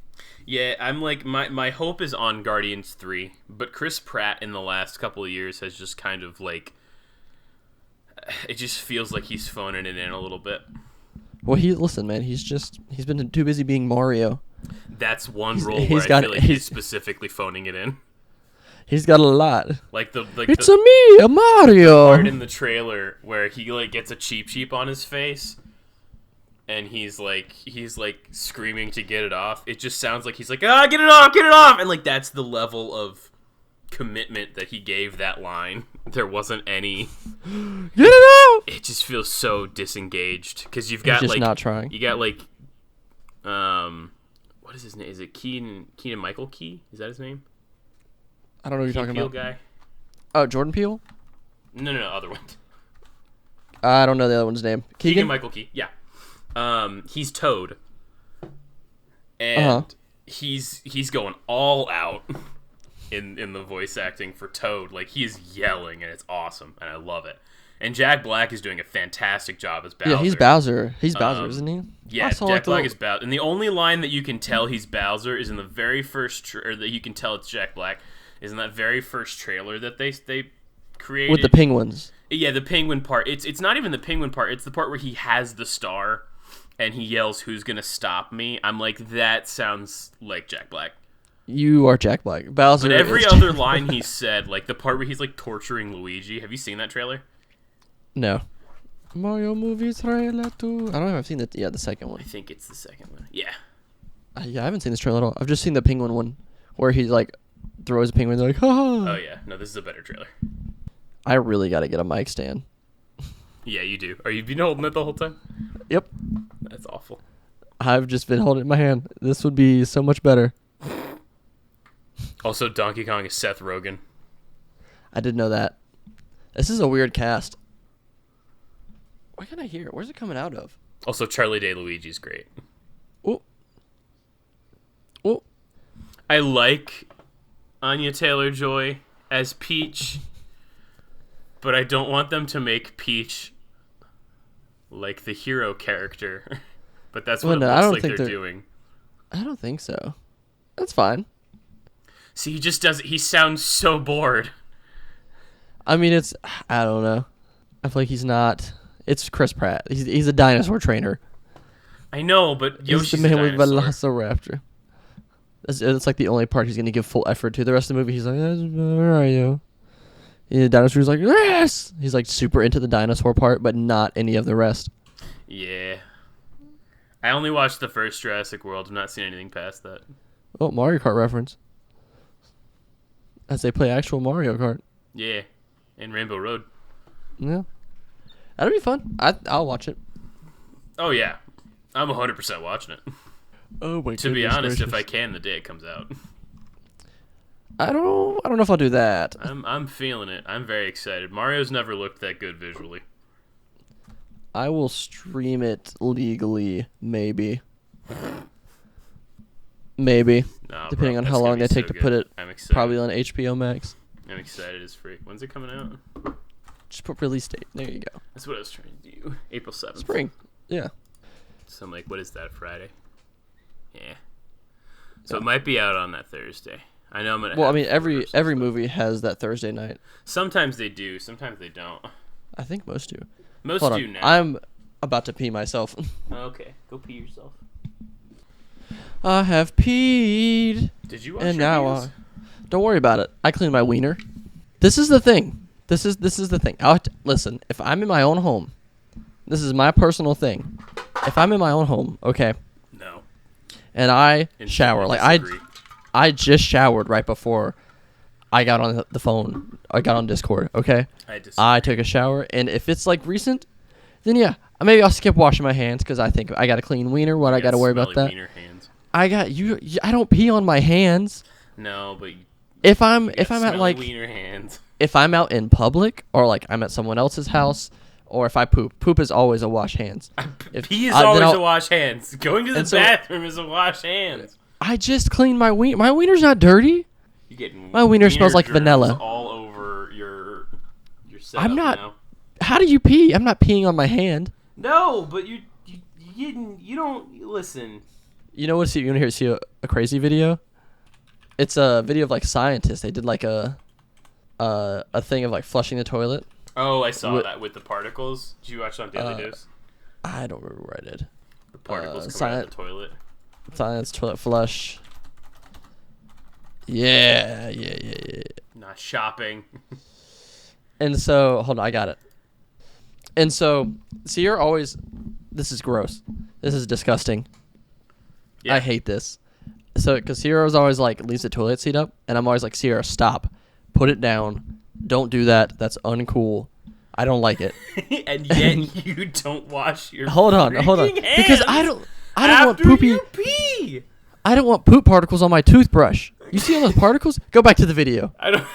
Yeah, I'm like, my hope is on Guardians 3, but Chris Pratt in the last couple of years has just kind of like, it just feels like he's phoning it in a little bit. Well, listen, man, he's been too busy being Mario. That's one role where I feel like he's specifically phoning it in. He's got a lot. It's a Mario. Part in the trailer where he like gets a cheap on his face, and he's like screaming to get it off. It just sounds like he's like, get it off, and like that's the level of commitment that he gave that line. There wasn't any. Get it out. It just feels so disengaged because you've got he's just like not trying. You got like, what is his name? Is it Keegan Michael Key? Is that his name? I don't know what you're talking Peele about. Guy? Oh, Jordan Peele? No, other one. I don't know the other one's name. Keegan Michael Key, yeah. He's Toad. And he's going all out in the voice acting for Toad. Like, he is yelling, and it's awesome, and I love it. And Jack Black is doing a fantastic job as Bowser. Yeah, he's Bowser. He's Bowser, isn't he? Yeah, Jack Black is Bowser. And the only line that you can tell he's Bowser is in the very first... or that you can tell it's Jack Black... is in that very first trailer that they created. With the penguins. Yeah, the penguin part. It's not even the penguin part. It's the part where he has the star, and he yells, "Who's gonna stop me?" I'm like, that sounds like Jack Black. You are Jack Black. Bowser. But every other line he said, like the part where he's like torturing Luigi. Have you seen that trailer? No. Mario movie trailer 2. I don't know if I've seen the second one. I think it's the second one. Yeah. Yeah, I haven't seen this trailer at all. I've just seen the penguin one where he like throws a penguin. They're like, ha. Oh yeah. No, this is a better trailer. I really got to get a mic stand. Yeah, you do. Are you been holding it the whole time? Yep. That's awful. I've just been holding it in my hand. This would be so much better. Also, Donkey Kong is Seth Rogen. I didn't know that. This is a weird cast. Why can't I hear it? Where's it coming out of? Also, Charlie Day Luigi's great. Oh. Oh. I like Anya Taylor-Joy as Peach, but I don't want them to make Peach like the hero character. But that's what it looks like they're doing. I don't think so. That's fine. See, he just does. He sounds so bored. I mean, I don't know. I feel like he's not. It's Chris Pratt. He's a dinosaur trainer. I know, but Yoshi's the man a with dinosaur. Velociraptor. That's like the only part he's going to give full effort to. The rest of the movie, he's like, where are you? And the dinosaur's like, yes! He's like super into the dinosaur part, but not any of the rest. Yeah. I only watched the first Jurassic World. I've not seen anything past that. Oh, Mario Kart reference. As they play actual Mario Kart. Yeah. And Rainbow Road. Yeah. That'll be fun. I'll watch it. Oh, yeah. I'm 100% watching it. Oh, my To be honest, if I can, the day it comes out. I don't know if I'll do that. I'm feeling it. I'm very excited. Mario's never looked that good visually. I will stream it legally, maybe. Maybe. Nah, depending bro, on that's how gonna long be they take so to put good. it. I'm excited. Probably on HBO Max. I'm excited. It's free. When's it coming out? Just put release date. There you go. That's what I was trying to do. April 7th. Spring. Yeah. So I'm like, what is that, Friday? Yeah. So it might be out on that Thursday. I know I'm gonna. Well, I have mean, every stuff. movie has that Thursday night. Sometimes they do. Sometimes they don't. I think most do. Most Hold do on. now. I'm about to pee myself. Okay, go pee yourself. I have peed. Did you wash And your now hands? don't worry about it. I clean my wiener. This is the thing. This is the thing. Listen, if I'm in my own home, this is my personal thing. If I'm in my own home, okay, No. and I And shower, I like disagree. I just showered right before I got on the phone. I got on Discord, okay? I took a shower, and if it's like recent, then yeah, maybe I'll skip washing my hands because I think I got a clean wiener. I got to worry about that? Wiener hands. I don't pee on my hands. No, but If I'm at like wiener hands. if I'm out in public or like I'm at someone else's house or if I poop is always a wash hands. Pee is then always I'll- a wash hands. Going to the And so- bathroom is a wash hands. I just cleaned my wiener. My wiener's not dirty. You're getting My wiener smells like germs vanilla. all over your setup I'm not- now. How do you pee? I'm not peeing on my hand. No, but you don't listen. You know what? You want to see a crazy video? It's a video of like scientists. They did like a thing of like flushing the toilet. Oh, I saw What- that with the particles. Did you watch it on Daily Dose? I don't remember where I did. The particles coming out of the toilet. Science toilet flush. Yeah. Not shopping. And so, hold on, I got it. And so, Sierra always, this is gross. This is disgusting. Yeah. I hate this. So, because Sierra's always like, leaves the toilet seat up, and I'm always like, Sierra, stop. Put it down. Don't do that. That's uncool. I don't like it. And yet you don't wash your Hold on. freaking hands Because I don't want after poopy. you pee. I don't want poop particles on my toothbrush. You see all those particles? Go back to the video. I don't.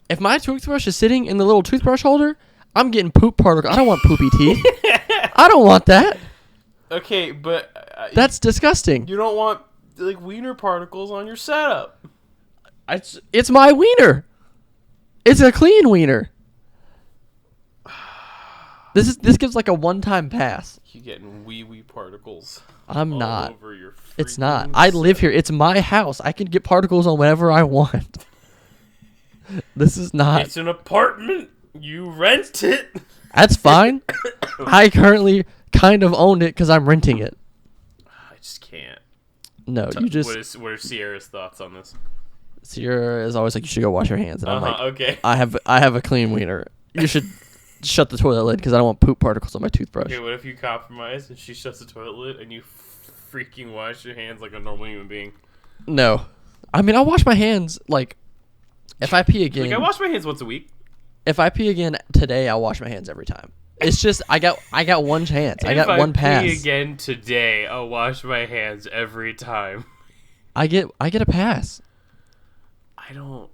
If my toothbrush is sitting in the little toothbrush holder, I'm getting poop particles. I don't want poopy teeth. I don't want that. Okay, but That's disgusting. you don't want like wiener particles on your setup. It's my wiener. It's a clean wiener. This gives like a one-time pass. You getting wee particles. I'm all not. Over your It's not. freaking I live setup. here. It's my house. I can get particles on whatever I want. This is not. It's an apartment. You rent it. That's fine. I currently kind of own it because I'm renting it. I just can't. No, you just. What are Sierra's thoughts on this? Sierra is always like, you should go wash your hands, and I'm like, Okay. I have a clean wiener. You should. shut the toilet lid because I don't want poop particles on my toothbrush. Okay, what if you compromise and she shuts the toilet lid and you freaking wash your hands like a normal human being? No. I mean, I'll wash my hands, like, if I pee again. Like, I wash my hands once a week. If I pee again today, I'll wash my hands every time. It's just, I got one chance. I got one pass. If I pee again today, I'll wash my hands every time. I get a pass. I don't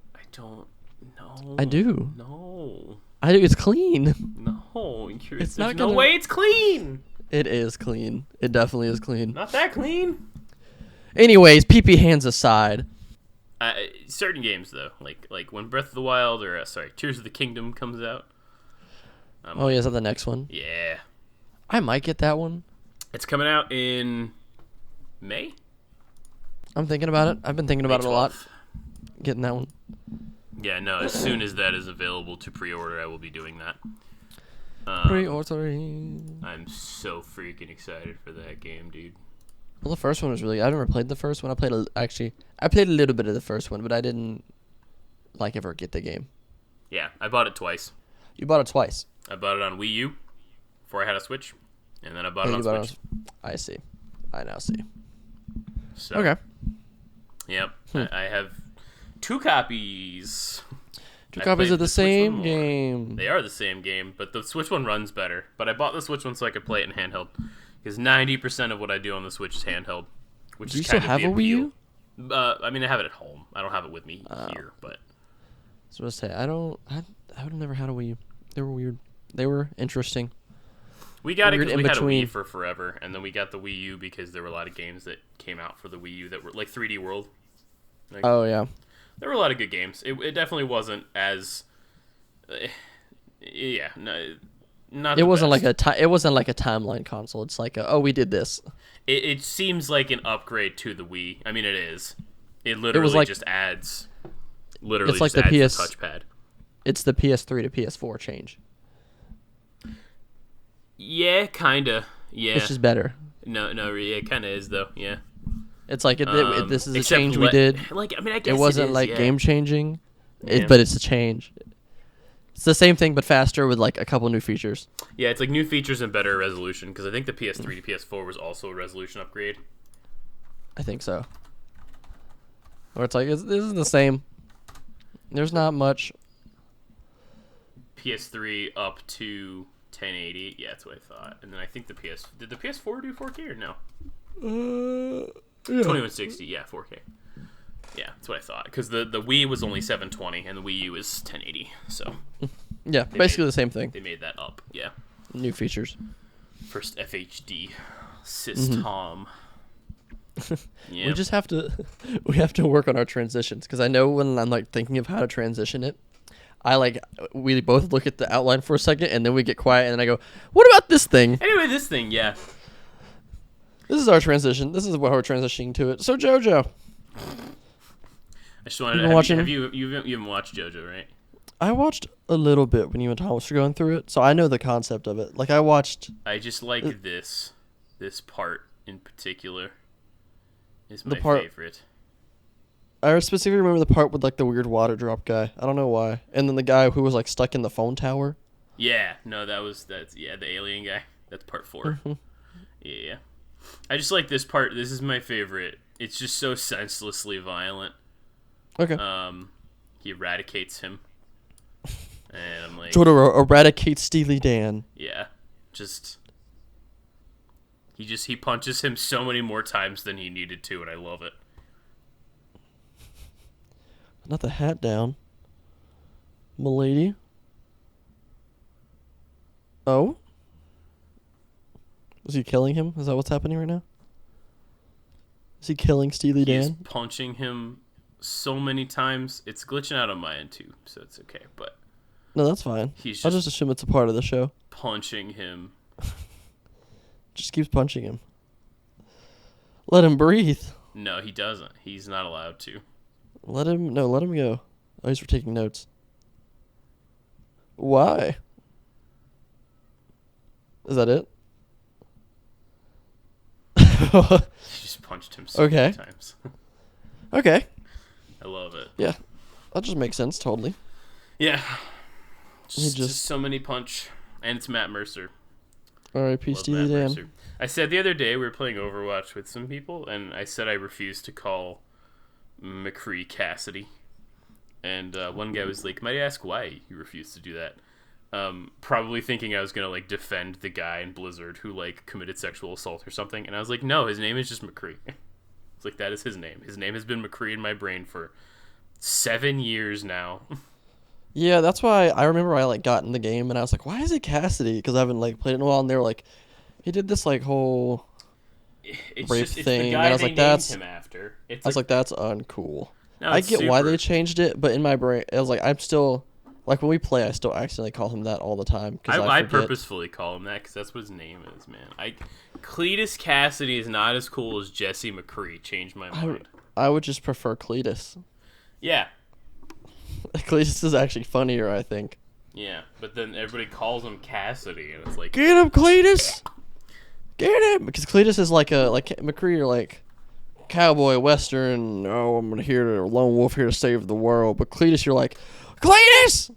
know. I do. No. I do. It's clean. No. It's There's not no gonna- way it's clean. It is clean. It definitely is clean. Not that clean. Anyways, pee-pee hands aside. Certain games though, like when Breath of the Wild or Tears of the Kingdom comes out. Oh yeah, is that the next one? Yeah, I might get that one. it's coming out in May. I'm thinking about it. I've been thinking about it a lot. 12th. Getting that one. Yeah, no. As soon as that is available to pre-order, I will be doing that. Pre-ordering. I'm so freaking excited for that game, dude. Well, the first one was really. I never played the first one. I played a little bit of the first one, but I didn't ever get the game. Yeah, I bought it twice. You bought it twice. I bought it on Wii U before I had a Switch, and then I bought it You on bought it Switch. I see. I now see. So, Okay. Yep, I have 2 copies. Two I copies played of the Switch one same more. game. They are the same game, but the Switch one runs better. But I bought the Switch one so I could play it in handheld, because 90% of what I do on the Switch is handheld. Which Do you is still kind have of a the Wii appeal. U? I mean, I have it at home. I don't have it with me here, but So I was say I would have never had a Wii U. They were weird. They were interesting. we got it Weird because in we had a between. Wii for forever, and then we got the Wii U because there were a lot of games that came out for the Wii U that were like 3D World. Oh yeah. There were a lot of good games. It definitely wasn't as, yeah, no, not. It the wasn't best. it wasn't like a timeline console. It's like we did this. It seems like an upgrade to the Wii. I mean, it is. It literally like- just adds. Literally, It's like just the adds PS touchpad. It's the PS3 to PS4 change. Yeah, kinda. Yeah. It's just better. No, yeah, it kind of is though. Yeah. It's like this is a Except change we did. Like, I mean, I guess It wasn't is, like yeah. game changing, Yeah. but it's a change. It's the same thing but faster with like a couple new features. Yeah, it's like new features and better resolution because I think the PS3 to PS4 was also a resolution upgrade. I think so. Or it's like this is the same. There's not much. PS3 up to 1080. Yeah, that's what I thought. And then I think did the PS4 do 4K or no? 2160. Yeah, 4K. Yeah, that's what I thought. Because the Wii was only 720 and the Wii U is 1080. So Yeah, basically the same thing. they made that up. Yeah. New features. First FHD system. Yeah. We just have to work on our transitions because I know when I'm like thinking of how to transition it, we both look at the outline for a second and then we get quiet and then I go, "What about this thing?" Anyway, this thing, yeah. This is our transition. This is what we're transitioning to it. So JoJo, I just wanted You to been watching- you haven't watched JoJo, right? I watched a little bit when you and Thomas were going through it, so I know the concept of it. Like I watched. I just like this part in particular is The my part- favorite. I specifically remember the part with like the weird water drop guy. I don't know why. And then the guy who was like stuck in the phone tower. Yeah, no, that's the alien guy. That's part 4. Mm-hmm. Yeah. I just like this part. This is my favorite. It's just so senselessly violent. Okay. He eradicates him. And I'm like, Jotaro eradicates Steely Dan. yeah. He punches him so many more times than he needed to, and I love it. Not the hat down. Milady. Oh? Is he killing him? Is that what's happening right now? Is he killing Steely He's Dan? punching him so many times. It's glitching out on my end too, so it's okay. But No, that's fine. He's I'll just- just assume it's a part of the show. punching him. Just keeps punching him. Let him breathe. No, he doesn't. He's not allowed to. Let him go. Oh, he's for taking notes. Why? Is that it? He just punched him so Okay. many times. Okay. I love it. Yeah. That just makes sense, totally. Yeah. Just so many punch. And it's Matt Mercer. R.I.P. Love Steely Matt Dan. Mercer. I said the other day we were playing Overwatch with some people, and I said I refused to call McCree Cassidy. And one guy was like, might I ask why you refused to do that? Probably thinking I was going to, like, defend the guy in Blizzard who, like, committed sexual assault or something. And I was like, no, his name is just McCree. It's like, that is his name. His name has been McCree in my brain for 7 years now. Yeah, that's why I remember I, like, got in the game, and I was like, why is it Cassidy? Because I haven't, like, played it in a while, and they were like, he did this, like, whole rape thing. The And guy I was they like, named him after. I was like, that's uncool. No, I it's get why super. they changed it, but in my brain, I was like, I'm still, like, when we play, I still accidentally call him that all the time. I purposefully call him that because that's what his name is, man. Cletus Cassidy is not as cool as Jesse McCree. Changed my mind. I would just prefer Cletus. Yeah. Cletus is actually funnier, I think. Yeah, but then everybody calls him Cassidy, and it's like, Get him, Cletus! Get him! Because Cletus is like McCree, you're like, cowboy, western, I'm a lone wolf here to save the world. But Cletus, you're like, Cletus!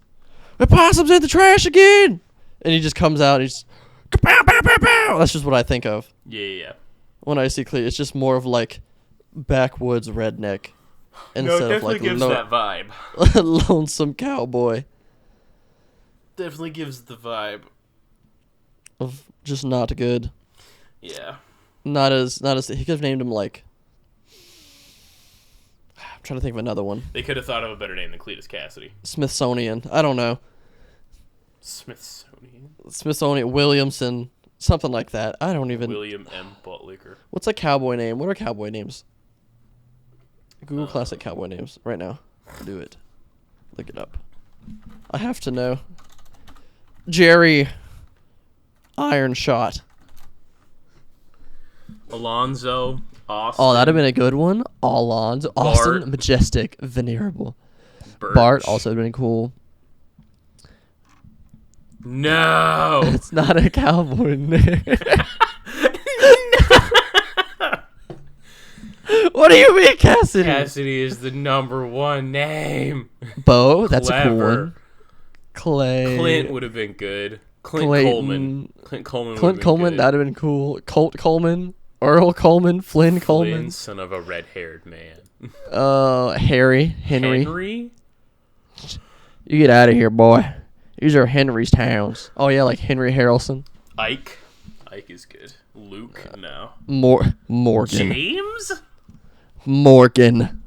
The possum's in the trash again! And he just comes out and he's, pow, pow, pow, pow! That's just what I think of. yeah. When I see Cletus, it's just more of like backwoods redneck. Instead of like gives that vibe. lonesome cowboy. Definitely gives the vibe. Of just not good. Yeah. Not as he could have named him like, I'm trying to think of another one. They could have thought of a better name than Cletus Cassidy. Smithsonian. I don't know. Smithsonian. Williamson. Something like that. I don't even. William M. Buttlicker. What's a cowboy name? What are cowboy names? Google classic cowboy names right now. Do it. Look it up. I have to know. Jerry Iron Shot. Alonzo. Austin. Oh, that'd have been a good one. Alonzo. Austin. Bart. Majestic. Venerable. Birch. Bart also been cool. No. It's not a cowboy name. What do you mean, Cassidy? Cassidy is the #1 name. Bo, that's a cool Clever. one. Clay. Clint would have been good. Clint Clayton. Coleman. Clint Coleman. Clint Coleman, that'd have been cool. Colt Coleman. Earl Coleman. Flynn Coleman. Son of a red-haired man. Harry. Henry. Henry? You get out of here, boy. These are Henry's towns. Oh, yeah, like Henry Harrelson. Ike. Ike is good. Luke, no. Morgan. James? Morgan.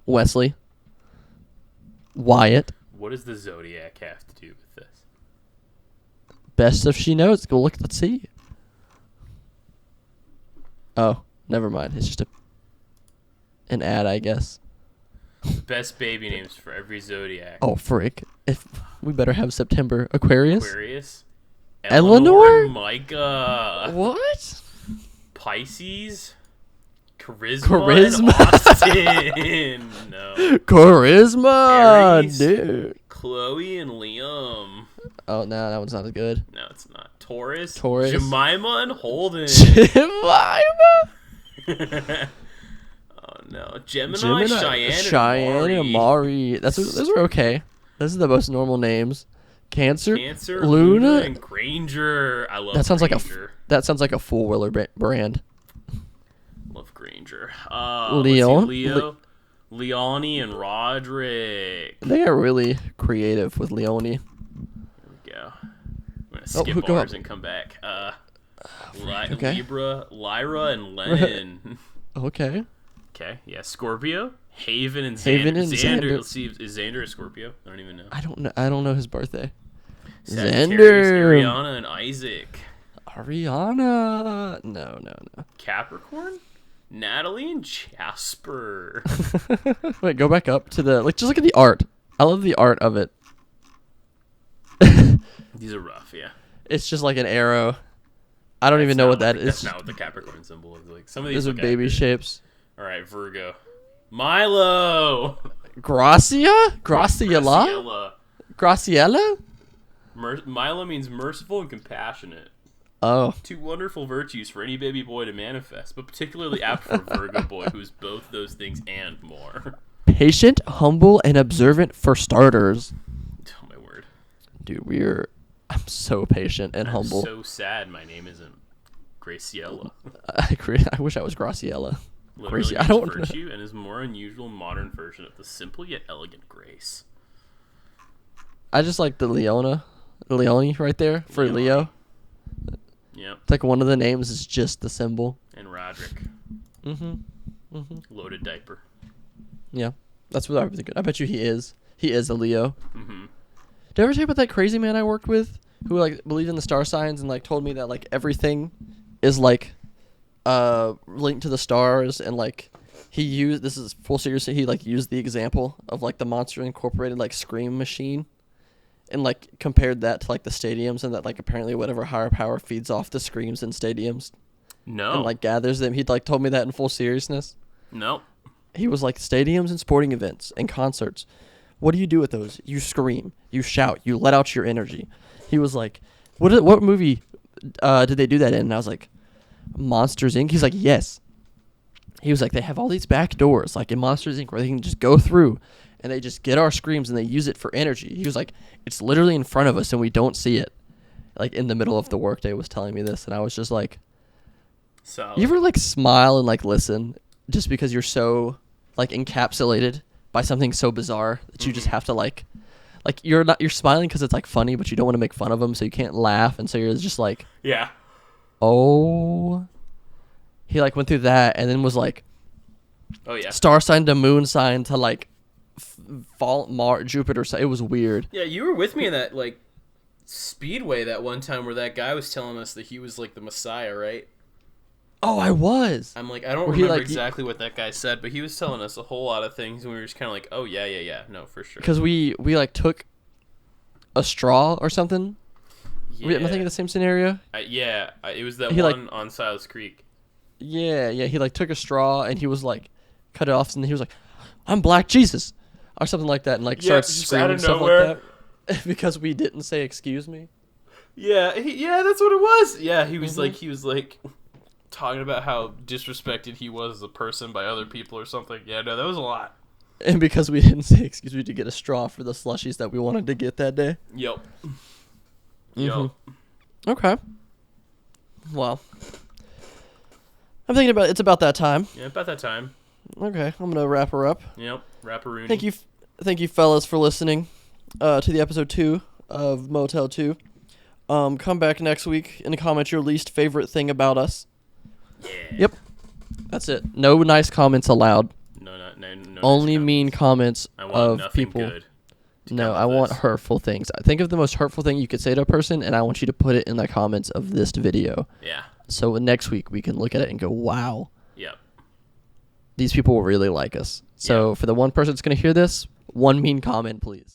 Wesley. Wyatt. What does the Zodiac have to do with this? Best if she knows. Go look. Let's see. Oh, never mind. It's just an ad, I guess. Best baby names for every Zodiac. Oh, frick. If we better have September. Aquarius? Aquarius. Eleanor? Micah. What? Pisces. Charisma. Charisma. And Austin. No. Charisma, Aries. dude. Chloe and Liam. Oh, no, that one's not as good. No, it's not. Taurus. Taurus. Jemima and Holden. Jemima? Oh no. Gemini, Cheyenne and Amari. Those are okay. Those are the most normal names. Cancer, Luna, and Granger. I love that sounds Granger. that sounds like a Full Wheeler brand. Love Granger. Leon? Leo, Leonie and Roderick. They got really creative with Leone. There we go. I'm gonna skip ours and come back. Okay. Lyra and Lennon. Okay. Okay, yeah. Scorpio, Haven and Xander. Haven and Xander. Let's see, is Xander a Scorpio? I don't even know. I don't know his birthday. Sagittarius, Xander. Ariana and Isaac. Ariana. No. Capricorn, Natalie and Jasper. Wait, go back up to just look at the art. I love the art of it. These are rough, yeah. It's just like an arrow. I don't even know what that is. That's not what the Capricorn symbol is. Like some of these are baby shapes. All right, Virgo. Milo. Graciela? Milo means merciful and compassionate. Oh. Two wonderful virtues for any baby boy to manifest, but particularly apt for a Virgo boy who's both those things and more. Patient, humble, and observant for starters. Oh my word. Dude, I'm so patient and I'm humble. so sad my name isn't Graciela. I agree. I wish I was Graciela. Literally Gracie, I don't know. virtue and is a more unusual modern version of the simple yet elegant grace. I just like the Leone right there for Leone. Leo. Yep. It's like one of the names is just the symbol. And Roderick. Mm-hmm. Loaded diaper. Yeah, that's what I was thinking. I bet you he is. He is a Leo. Mm-hmm. Did I ever tell you about that crazy man I worked with who like believed in the star signs and like told me that like everything is like linked to the stars, and like he used, this is full seriously, he like used the example of like the Monster Incorporated like scream machine and like compared that to like the stadiums, and that like apparently whatever higher power feeds off the screams in stadiums No. and like gathers them. He'd like told me that in full seriousness. No. He was like, stadiums and sporting events and concerts, what do you do with those? You scream, you shout, you let out your energy. He was like, what movie did they do that in? And I was like, Monsters Inc. He's like, yes. He was like, they have all these back doors like in Monsters Inc. where they can just go through and they just get our screams and they use it for energy. He was like, it's literally in front of us and we don't see it. Like in the middle of the workday was telling me this, and I was just like, Solid. you ever like smile and like listen just because you're so like encapsulated by something so bizarre that you just have to like you're smiling because it's like funny, but you don't want to make fun of them, so you can't laugh, and so you're just like, Yeah. oh. He like went through that and then was like, Oh yeah. star sign to moon sign to like Jupiter. It was weird. Yeah, you were with me in that like Speedway that one time where that guy was telling us that he was like the Messiah, right? Oh, I was. I'm like, I don't Where he, remember like, exactly what that guy said, but he was telling us a whole lot of things, and we were just kind of like, oh yeah, no, for sure. Because we like took a straw or something. Yeah. Am I thinking of the same scenario? It was that He, like- one on Silas Creek. Yeah. He like took a straw and he was like cut it off, and he was like, "I'm Black Jesus," or something like that, and like started just screaming out of stuff nowhere. like that because we didn't say excuse me. Yeah, that's what it was. Yeah, he Mm-hmm. was like talking about how disrespected he was as a person by other people or something. Yeah, no, that was a lot. And because we didn't say excuse me to get a straw for the slushies that we wanted to get that day. Yep. Mhm. Okay. Well, I'm thinking it's about that time. Yeah, about that time. Okay, I'm gonna wrap her up. Yep. Rapparoony. Thank you, fellas, for listening to the episode 2 of Motel 2. Come back next week and comment your least favorite thing about us. Yeah. Yep, that's it. No nice comments allowed. No. Only nice mean comments I want of nothing people. good. No, come I of want this. hurtful things. I think of the most hurtful thing you could say to a person, and I want you to put it in the comments of this video. Yeah. So next week we can look at it and go, wow, Yep. these people will really like us. So for the one person that's going to hear this, one mean comment, please.